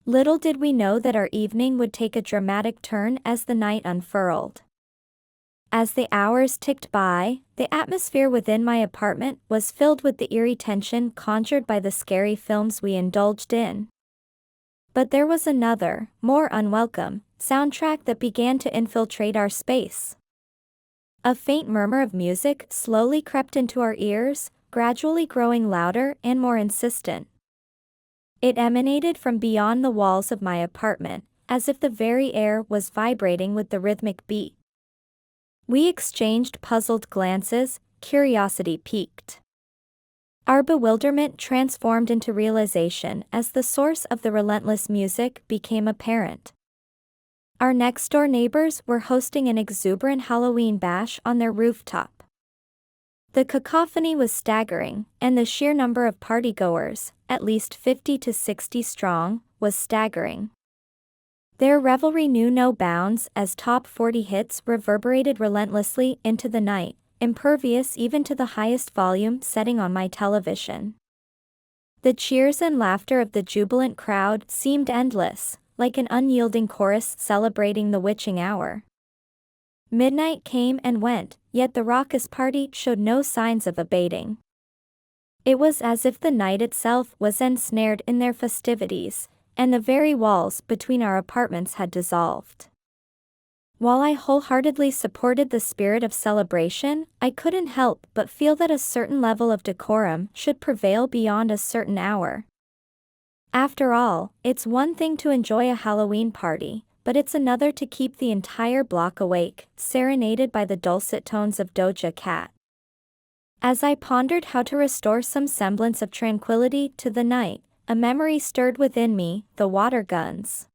Little did we know that our evening would take a dramatic turn as the night unfurled. As the hours ticked by, the atmosphere within my apartment was filled with the eerie tension conjured by the scary films we indulged in. But there was another, more unwelcome, soundtrack that began to infiltrate our space. A faint murmur of music slowly crept into our ears, gradually growing louder and more insistent. It emanated from beyond the walls of my apartment, as if the very air was vibrating with the rhythmic beat. We exchanged puzzled glances, curiosity piqued. Our bewilderment transformed into realization as the source of the relentless music became apparent. Our next-door neighbors were hosting an exuberant Halloween bash on their rooftop. The cacophony was staggering, and the sheer number of partygoers, at least 50 to 60 strong, was staggering. Their revelry knew no bounds as top 40 hits reverberated relentlessly into the night, impervious even to the highest volume setting on my television. The cheers and laughter of the jubilant crowd seemed endless, like an unyielding chorus celebrating the witching hour. Midnight came and went, yet the raucous party showed no signs of abating. It was as if the night itself was ensnared in their festivities, and the very walls between our apartments had dissolved. While I wholeheartedly supported the spirit of celebration, I couldn't help but feel that a certain level of decorum should prevail beyond a certain hour. After all, it's one thing to enjoy a Halloween party, but it's another to keep the entire block awake, serenaded by the dulcet tones of Doja Cat. As I pondered how to restore some semblance of tranquility to the night, a memory stirred within me: the water guns.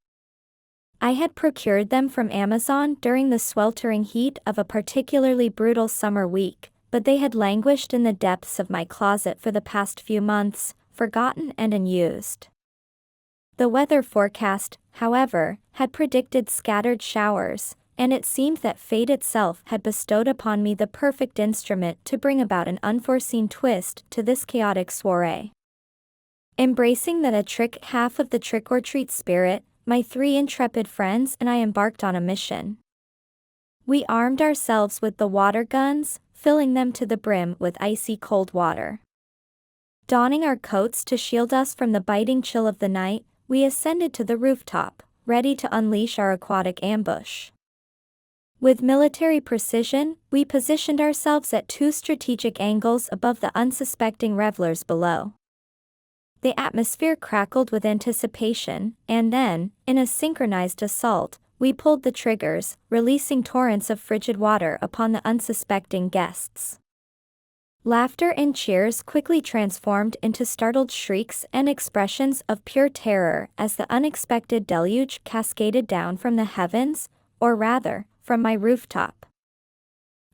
I had procured them from Amazon during the sweltering heat of a particularly brutal summer week, but they had languished in the depths of my closet for the past few months, forgotten and unused. The weather forecast, however, had predicted scattered showers, and it seemed that fate itself had bestowed upon me the perfect instrument to bring about an unforeseen twist to this chaotic soiree. Embracing that trick half of the trick-or-treat spirit, my 3 intrepid friends and I embarked on a mission. We armed ourselves with the water guns, filling them to the brim with icy cold water. Donning our coats to shield us from the biting chill of the night, we ascended to the rooftop, ready to unleash our aquatic ambush. With military precision, we positioned ourselves at 2 strategic angles above the unsuspecting revelers below. The atmosphere crackled with anticipation, and then, in a synchronized assault, we pulled the triggers, releasing torrents of frigid water upon the unsuspecting guests. Laughter and cheers quickly transformed into startled shrieks and expressions of pure terror as the unexpected deluge cascaded down from the heavens, or rather, from my rooftop.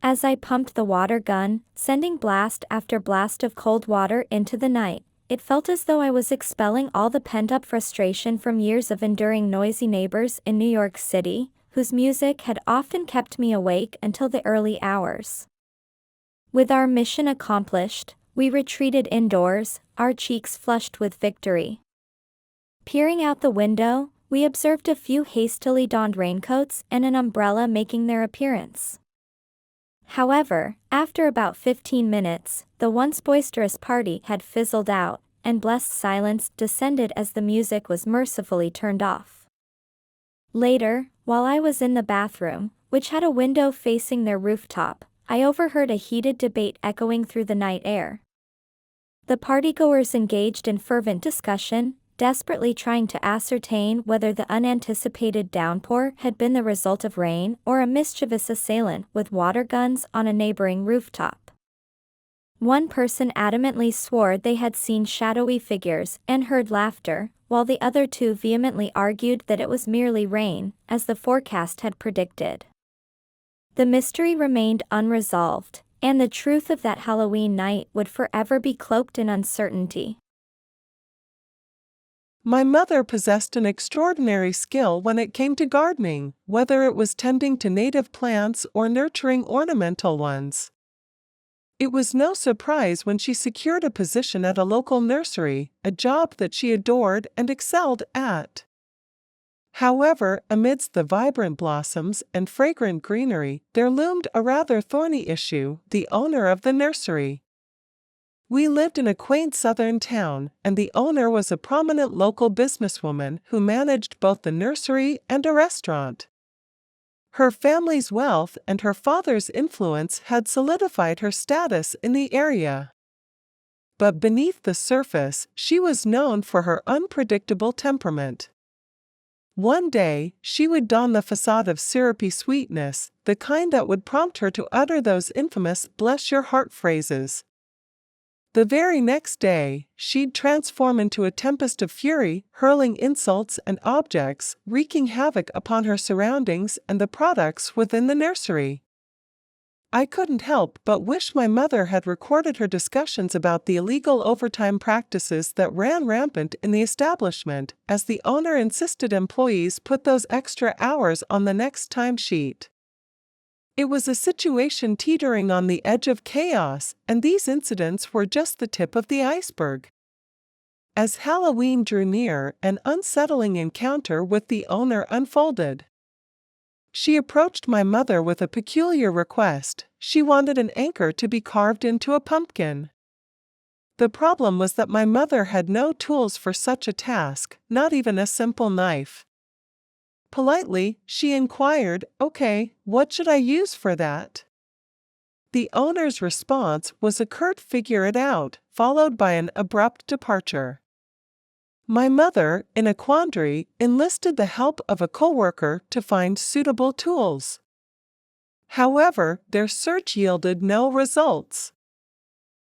As I pumped the water gun, sending blast after blast of cold water into the night, it felt as though I was expelling all the pent-up frustration from years of enduring noisy neighbors in New York City, whose music had often kept me awake until the early hours. With our mission accomplished, we retreated indoors, our cheeks flushed with victory. Peering out the window, we observed a few hastily donned raincoats and an umbrella making their appearance. However, after about 15 minutes, the once boisterous party had fizzled out, and blessed silence descended as the music was mercifully turned off. Later, while I was in the bathroom, which had a window facing their rooftop, I overheard a heated debate echoing through the night air. The partygoers engaged in fervent discussion, desperately trying to ascertain whether the unanticipated downpour had been the result of rain or a mischievous assailant with water guns on a neighboring rooftop. One person adamantly swore they had seen shadowy figures and heard laughter, while the other 2 vehemently argued that it was merely rain, as the forecast had predicted. The mystery remained unresolved, and the truth of that Halloween night would forever be cloaked in uncertainty. My mother possessed an extraordinary skill when it came to gardening, whether it was tending to native plants or nurturing ornamental ones. It was no surprise when she secured a position at a local nursery, a job that she adored and excelled at. However, amidst the vibrant blossoms and fragrant greenery, there loomed a rather thorny issue: the owner of the nursery. We lived in a quaint southern town, and the owner was a prominent local businesswoman who managed both the nursery and a restaurant. Her family's wealth and her father's influence had solidified her status in the area. But beneath the surface, she was known for her unpredictable temperament. One day, she would don the facade of syrupy sweetness, the kind that would prompt her to utter those infamous "bless your heart" phrases. The very next day, she'd transform into a tempest of fury, hurling insults and objects, wreaking havoc upon her surroundings and the products within the nursery. I couldn't help but wish my mother had recorded her discussions about the illegal overtime practices that ran rampant in the establishment, as the owner insisted employees put those extra hours on the next timesheet. It was a situation teetering on the edge of chaos, and these incidents were just the tip of the iceberg. As Halloween drew near, an unsettling encounter with the owner unfolded. She approached my mother with a peculiar request. She wanted an anchor to be carved into a pumpkin. The problem was that my mother had no tools for such a task, not even a simple knife. Politely, she inquired, "Okay, what should I use for that?" The owner's response was a curt "figure it out," followed by an abrupt departure. My mother, in a quandary, enlisted the help of a coworker to find suitable tools. However, their search yielded no results.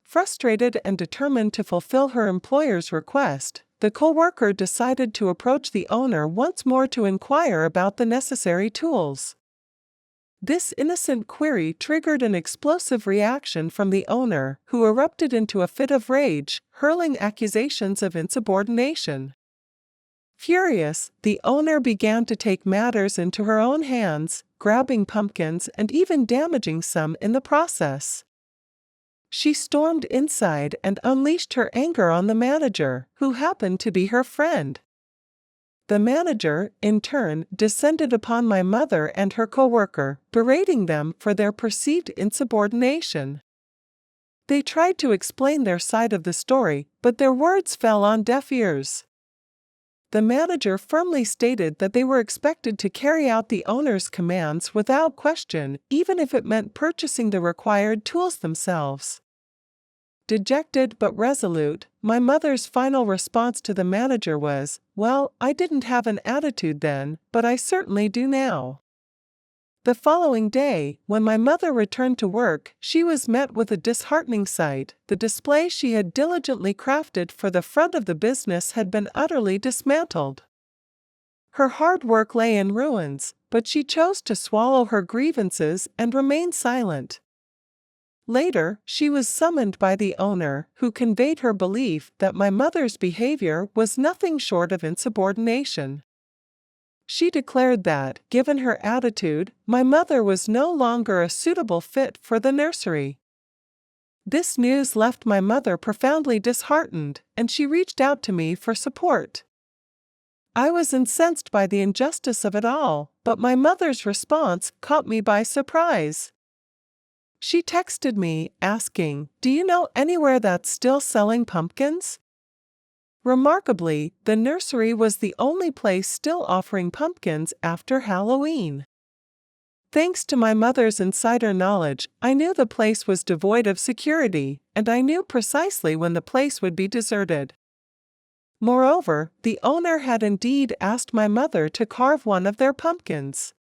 Frustrated and determined to fulfill her employer's request, the coworker decided to approach the owner once more to inquire about the necessary tools. This innocent query triggered an explosive reaction from the owner, who erupted into a fit of rage, hurling accusations of insubordination. Furious, the owner began to take matters into her own hands, grabbing pumpkins and even damaging some in the process. She stormed inside and unleashed her anger on the manager, who happened to be her friend. The manager, in turn, descended upon my mother and her coworker, berating them for their perceived insubordination. They tried to explain their side of the story, but their words fell on deaf ears. The manager firmly stated that they were expected to carry out the owner's commands without question, even if it meant purchasing the required tools themselves. Dejected but resolute, my mother's final response to the manager was, "Well, I didn't have an attitude then, but I certainly do now." The following day, when my mother returned to work, she was met with a disheartening sight. The display she had diligently crafted for the front of the business had been utterly dismantled. Her hard work lay in ruins, but she chose to swallow her grievances and remain silent. Later, she was summoned by the owner, who conveyed her belief that my mother's behavior was nothing short of insubordination. She declared that, given her attitude, my mother was no longer a suitable fit for the nursery. This news left my mother profoundly disheartened, and she reached out to me for support. I was incensed by the injustice of it all, but my mother's response caught me by surprise. She texted me, asking, "Do you know anywhere that's still selling pumpkins?" Remarkably, the nursery was the only place still offering pumpkins after Halloween. Thanks to my mother's insider knowledge, I knew the place was devoid of security, and I knew precisely when the place would be deserted. Moreover, the owner had indeed asked my mother to carve one of their pumpkins.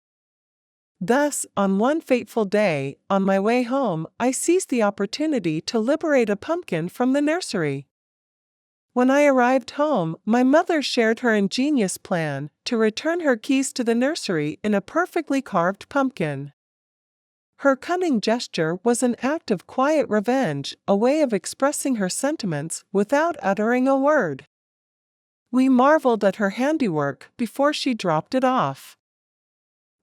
Thus, on one fateful day, on my way home, I seized the opportunity to liberate a pumpkin from the nursery. When I arrived home, my mother shared her ingenious plan to return her keys to the nursery in a perfectly carved pumpkin. Her cunning gesture was an act of quiet revenge, a way of expressing her sentiments without uttering a word. We marveled at her handiwork before she dropped it off.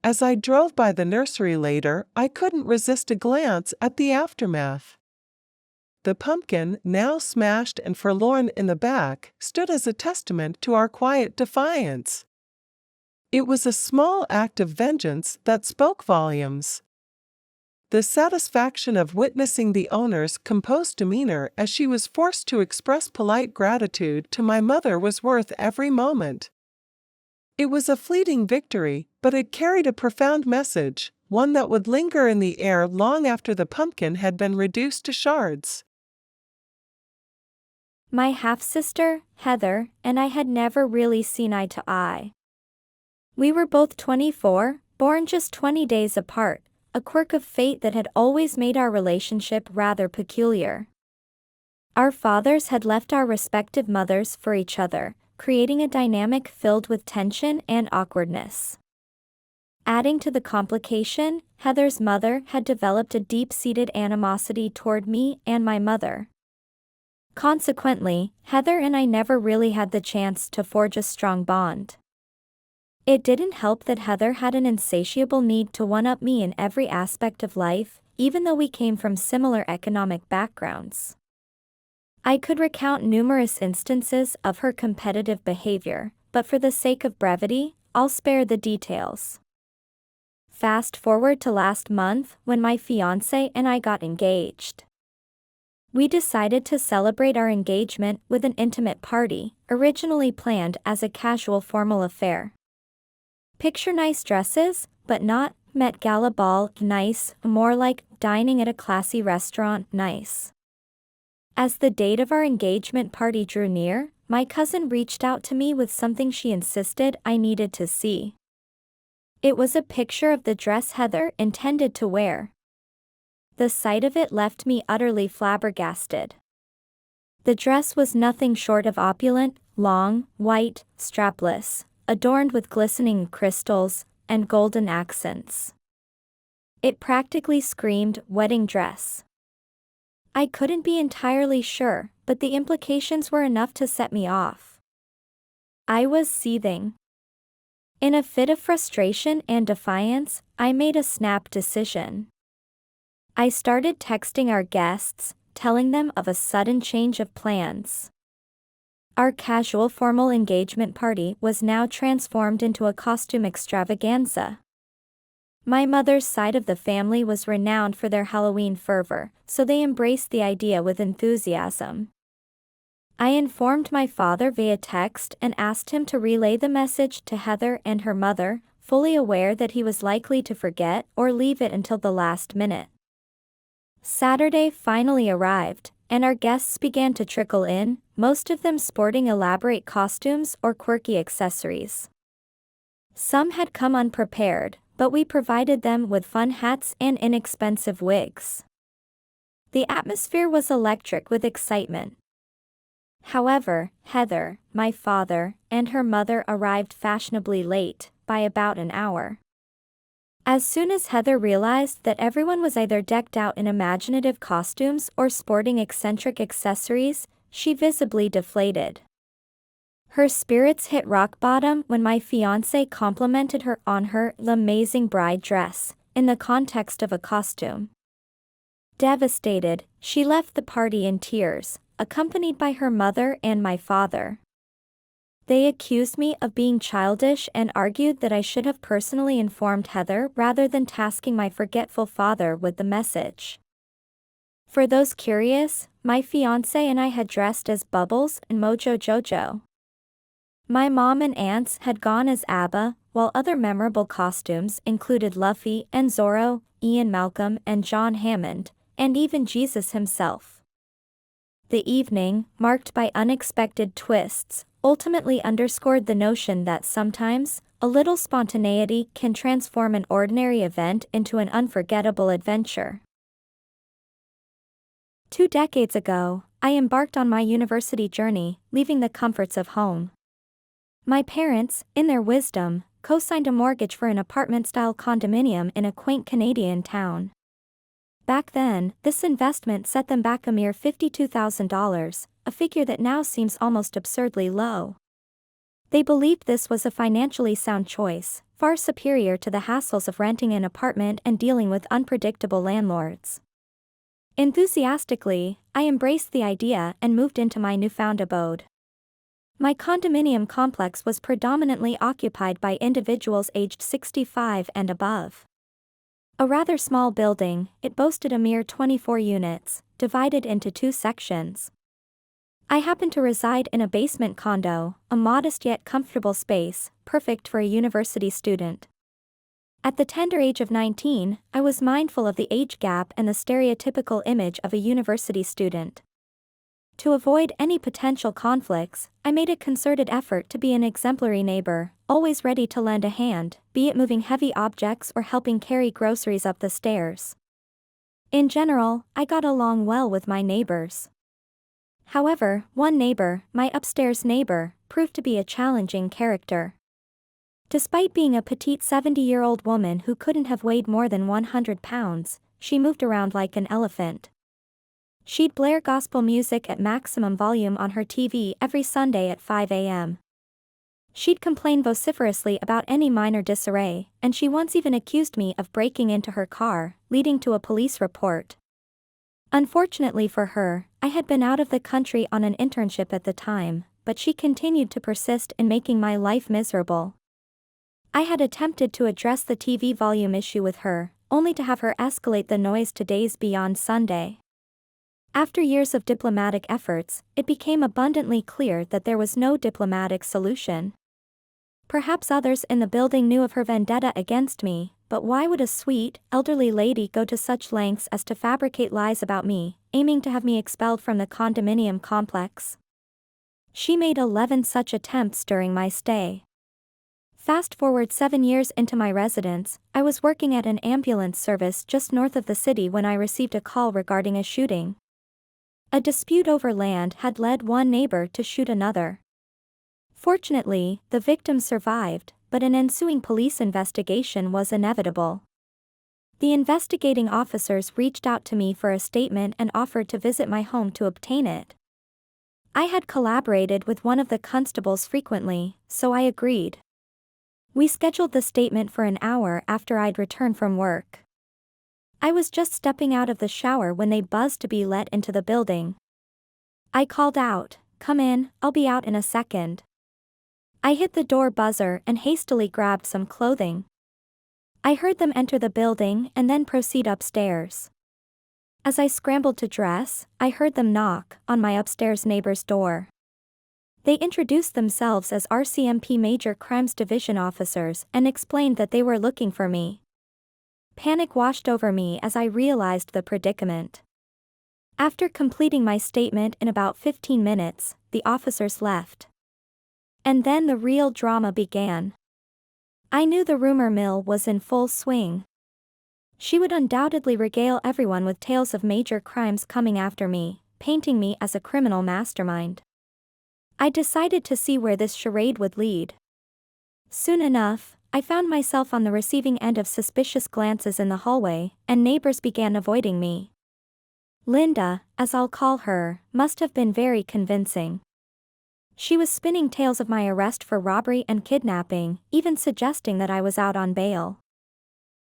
As I drove by the nursery later, I couldn't resist a glance at the aftermath. The pumpkin, now smashed and forlorn in the back, stood as a testament to our quiet defiance. It was a small act of vengeance that spoke volumes. The satisfaction of witnessing the owner's composed demeanor as she was forced to express polite gratitude to my mother was worth every moment. It was a fleeting victory, but it carried a profound message, one that would linger in the air long after the pumpkin had been reduced to shards. My half-sister, Heather, and I had never really seen eye to eye. We were both 24, born just 20 days apart, a quirk of fate that had always made our relationship rather peculiar. Our fathers had left our respective mothers for each other, creating a dynamic filled with tension and awkwardness. Adding to the complication, Heather's mother had developed a deep-seated animosity toward me and my mother. Consequently, Heather and I never really had the chance to forge a strong bond. It didn't help that Heather had an insatiable need to one-up me in every aspect of life, even though we came from similar economic backgrounds. I could recount numerous instances of her competitive behavior, but for the sake of brevity, I'll spare the details. Fast forward to last month, when my fiancé and I got engaged. We decided to celebrate our engagement with an intimate party, originally planned as a casual formal affair. Picture nice dresses, but not Met Gala ball nice, more like dining at a classy restaurant nice. As the date of our engagement party drew near, my cousin reached out to me with something she insisted I needed to see. It was a picture of the dress Heather intended to wear. The sight of it left me utterly flabbergasted. The dress was nothing short of opulent, long, white, strapless, adorned with glistening crystals and golden accents. It practically screamed wedding dress. I couldn't be entirely sure, but the implications were enough to set me off. I was seething. In a fit of frustration and defiance, I made a snap decision. I started texting our guests, telling them of a sudden change of plans. Our casual formal engagement party was now transformed into a costume extravaganza. My mother's side of the family was renowned for their Halloween fervor, so they embraced the idea with enthusiasm. I informed my father via text and asked him to relay the message to Heather and her mother, fully aware that he was likely to forget or leave it until the last minute. Saturday finally arrived, and our guests began to trickle in, most of them sporting elaborate costumes or quirky accessories. Some had come unprepared, but we provided them with fun hats and inexpensive wigs. The atmosphere was electric with excitement. However, Heather, my father, and her mother arrived fashionably late, by about an hour. As soon as Heather realized that everyone was either decked out in imaginative costumes or sporting eccentric accessories, she visibly deflated. Her spirits hit rock bottom when my fiancé complimented her on her amazing bride dress, in the context of a costume. Devastated, she left the party in tears, accompanied by her mother and my father. They accused me of being childish and argued that I should have personally informed Heather rather than tasking my forgetful father with the message. For those curious, my fiancé and I had dressed as Bubbles and Mojo Jojo. My mom and aunts had gone as ABBA, while other memorable costumes included Luffy and Zorro, Ian Malcolm and John Hammond, and even Jesus himself. The evening, marked by unexpected twists, ultimately underscored the notion that sometimes, a little spontaneity can transform an ordinary event into an unforgettable adventure. 2 decades ago, I embarked on my university journey, leaving the comforts of home. My parents, in their wisdom, co-signed a mortgage for an apartment-style condominium in a quaint Canadian town. Back then, this investment set them back a mere $52,000, a figure that now seems almost absurdly low. They believed this was a financially sound choice, far superior to the hassles of renting an apartment and dealing with unpredictable landlords. Enthusiastically, I embraced the idea and moved into my newfound abode. My condominium complex was predominantly occupied by individuals aged 65 and above. A rather small building, it boasted a mere 24 units, divided into 2 sections. I happened to reside in a basement condo, a modest yet comfortable space, perfect for a university student. At the tender age of 19, I was mindful of the age gap and the stereotypical image of a university student. To avoid any potential conflicts, I made a concerted effort to be an exemplary neighbor, always ready to lend a hand, be it moving heavy objects or helping carry groceries up the stairs. In general, I got along well with my neighbors. However, one neighbor, my upstairs neighbor, proved to be a challenging character. Despite being a petite 70-year-old woman who couldn't have weighed more than 100 pounds, she moved around like an elephant. She'd blare gospel music at maximum volume on her TV every Sunday at 5 a.m. She'd complain vociferously about any minor disarray, and she once even accused me of breaking into her car, leading to a police report. Unfortunately for her, I had been out of the country on an internship at the time, but she continued to persist in making my life miserable. I had attempted to address the TV volume issue with her, only to have her escalate the noise to days beyond Sunday. After years of diplomatic efforts, it became abundantly clear that there was no diplomatic solution. Perhaps others in the building knew of her vendetta against me, but why would a sweet, elderly lady go to such lengths as to fabricate lies about me, aiming to have me expelled from the condominium complex? She made 11 such attempts during my stay. Fast forward 7 years into my residence, I was working at an ambulance service just north of the city when I received a call regarding a shooting. A dispute over land had led one neighbor to shoot another. Fortunately, the victim survived, but an ensuing police investigation was inevitable. The investigating officers reached out to me for a statement and offered to visit my home to obtain it. I had collaborated with one of the constables frequently, so I agreed. We scheduled the statement for an hour after I'd returned from work. I was just stepping out of the shower when they buzzed to be let into the building. I called out, "Come in, I'll be out in a second." I hit the door buzzer and hastily grabbed some clothing. I heard them enter the building and then proceed upstairs. As I scrambled to dress, I heard them knock on my upstairs neighbor's door. They introduced themselves as RCMP Major Crimes Division officers and explained that they were looking for me. Panic washed over me as I realized the predicament. After completing my statement in about 15 minutes, the officers left. And then the real drama began. I knew the rumor mill was in full swing. She would undoubtedly regale everyone with tales of major crimes coming after me, painting me as a criminal mastermind. I decided to see where this charade would lead. Soon enough, I found myself on the receiving end of suspicious glances in the hallway, and neighbors began avoiding me. Linda, as I'll call her, must have been very convincing. She was spinning tales of my arrest for robbery and kidnapping, even suggesting that I was out on bail.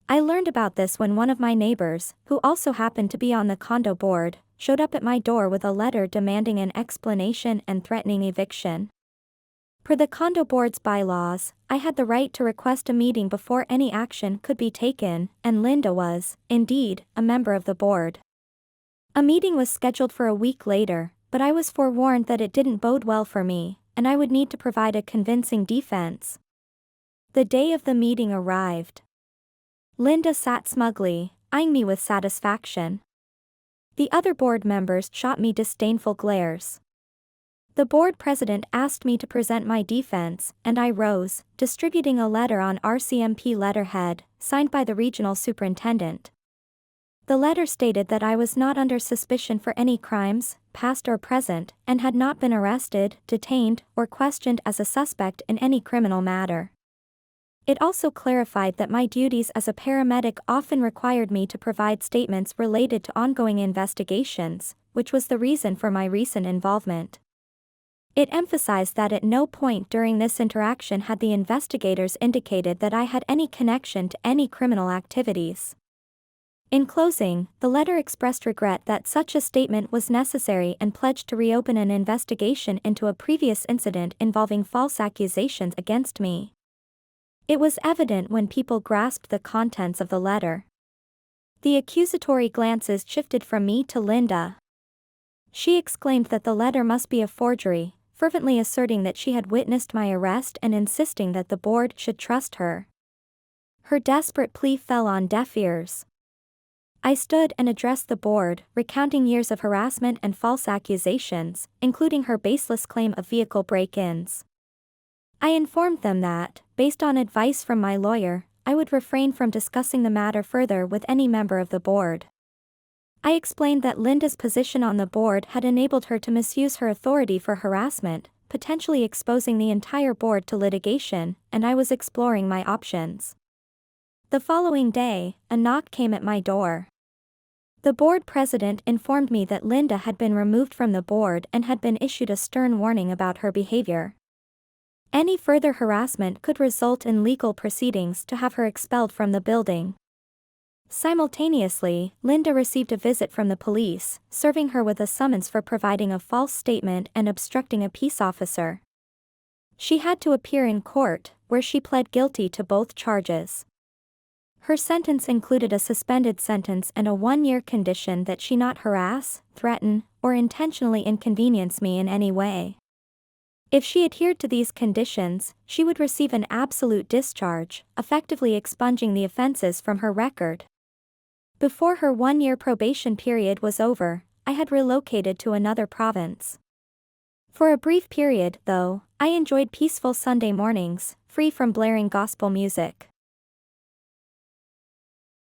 I learned about this when one of my neighbors, who also happened to be on the condo board, showed up at my door with a letter demanding an explanation and threatening eviction. Per the condo board's bylaws, I had the right to request a meeting before any action could be taken, and Linda was, indeed, a member of the board. A meeting was scheduled for a week later, but I was forewarned that it didn't bode well for me, and I would need to provide a convincing defense. The day of the meeting arrived. Linda sat smugly, eyeing me with satisfaction. The other board members shot me disdainful glares. The board president asked me to present my defense, and I rose, distributing a letter on RCMP letterhead, signed by the regional superintendent. The letter stated that I was not under suspicion for any crimes, past or present, and had not been arrested, detained, or questioned as a suspect in any criminal matter. It also clarified that my duties as a paramedic often required me to provide statements related to ongoing investigations, which was the reason for my recent involvement. It emphasized that at no point during this interaction had the investigators indicated that I had any connection to any criminal activities. In closing, the letter expressed regret that such a statement was necessary and pledged to reopen an investigation into a previous incident involving false accusations against me. It was evident when people grasped the contents of the letter. The accusatory glances shifted from me to Linda. She exclaimed that the letter must be a forgery, fervently asserting that she had witnessed my arrest and insisting that the board should trust her. Her desperate plea fell on deaf ears. I stood and addressed the board, recounting years of harassment and false accusations, including her baseless claim of vehicle break-ins. I informed them that, based on advice from my lawyer, I would refrain from discussing the matter further with any member of the board. I explained that Linda's position on the board had enabled her to misuse her authority for harassment, potentially exposing the entire board to litigation, and I was exploring my options. The following day, a knock came at my door. The board president informed me that Linda had been removed from the board and had been issued a stern warning about her behavior. Any further harassment could result in legal proceedings to have her expelled from the building. Simultaneously, Linda received a visit from the police, serving her with a summons for providing a false statement and obstructing a peace officer. She had to appear in court, where she pled guilty to both charges. Her sentence included a suspended sentence and a 1-year condition that she not harass, threaten, or intentionally inconvenience me in any way. If she adhered to these conditions, she would receive an absolute discharge, effectively expunging the offenses from her record. Before her 1-year probation period was over, I had relocated to another province. For a brief period, though, I enjoyed peaceful Sunday mornings, free from blaring gospel music.